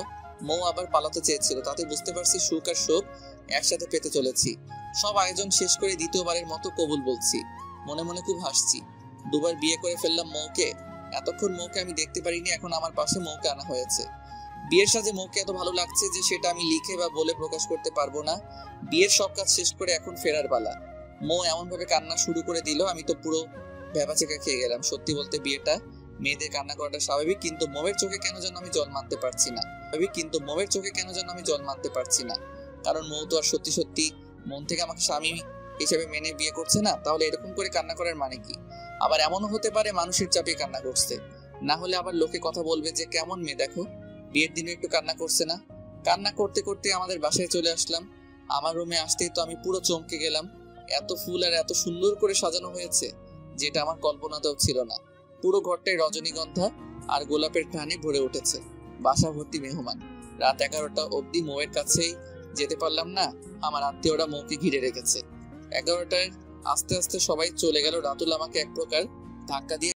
মৌ আবার পালাতে চেয়েছিল, তাতে বুঝতে পারছি সুখ আর শোক একসাথে পেতে চলেছি। সব আয়োজন শেষ করে দ্বিতীয়বারের মতো কবুল বলছি। মনে মনে খুব হাসছি। 2 বার বিয়ে করে ফেললাম মৌকে। এতক্ষণ মৌকে আমি দেখতে পারিনি, এখন আমার পাশে মৌকে আনা হয়েছে। বিয়ের সাথে মৌকে এত ভালো লাগছে যে সেটা আমি লিখে বা বলে প্রকাশ করতে পারবো না। বিয়ের সব কাজ শেষ করে এখন ফেরার পালা। মৌ এমন ভাবে কান্না শুরু করে দিল, আমি তো পুরো ভ্যাবাচেকা খেয়ে গেলাম। সত্যি বলতে বিয়েটা মেয়েদের কান্না করাটা স্বাভাবিক, কিন্তু মৌয়ের চোখে কেন যেন আমি জল মানতে পারছি না। কারণ মৌ তো আর সত্যি সত্যি মন থেকে আমাকে স্বামী হিসেবে মেনে বিয়ে করছে না। তাহলে এরকম করে কান্না করার মানে কি? আবার এমনও হতে পারে মানুষের চাপে কান্না করছে, না হলে আবার লোকে কথা বলবে যে কেমন মেয়ে দেখো, বিয়ের দিনে একটু কান্না করছে না। কান্না করতে করতে আমাদের বাসায় চলে আসলাম। আমার রুমে আসতেই তো আমি পুরো চমকে গেলাম। এত ফুল আর এত সুন্দর করে সাজানো হয়েছে, যেটা আমার কল্পনাতেও ছিল না। পুরো ঘরটাই রজনীগন্ধা আর গোলাপের টানে ভরে উঠেছে। বাসা ভর্তি মেহমান। রাত 11টা অবধি মৌয়ের কাছেই যেতে পারলাম না, আমার আত্মীয়রা মৌকে ঘিরে রেখেছে। 11টায় আস্তে আস্তে সবাই চলে গেল। রাতুল আমাকে এক প্রকার ধাক্কা দিয়ে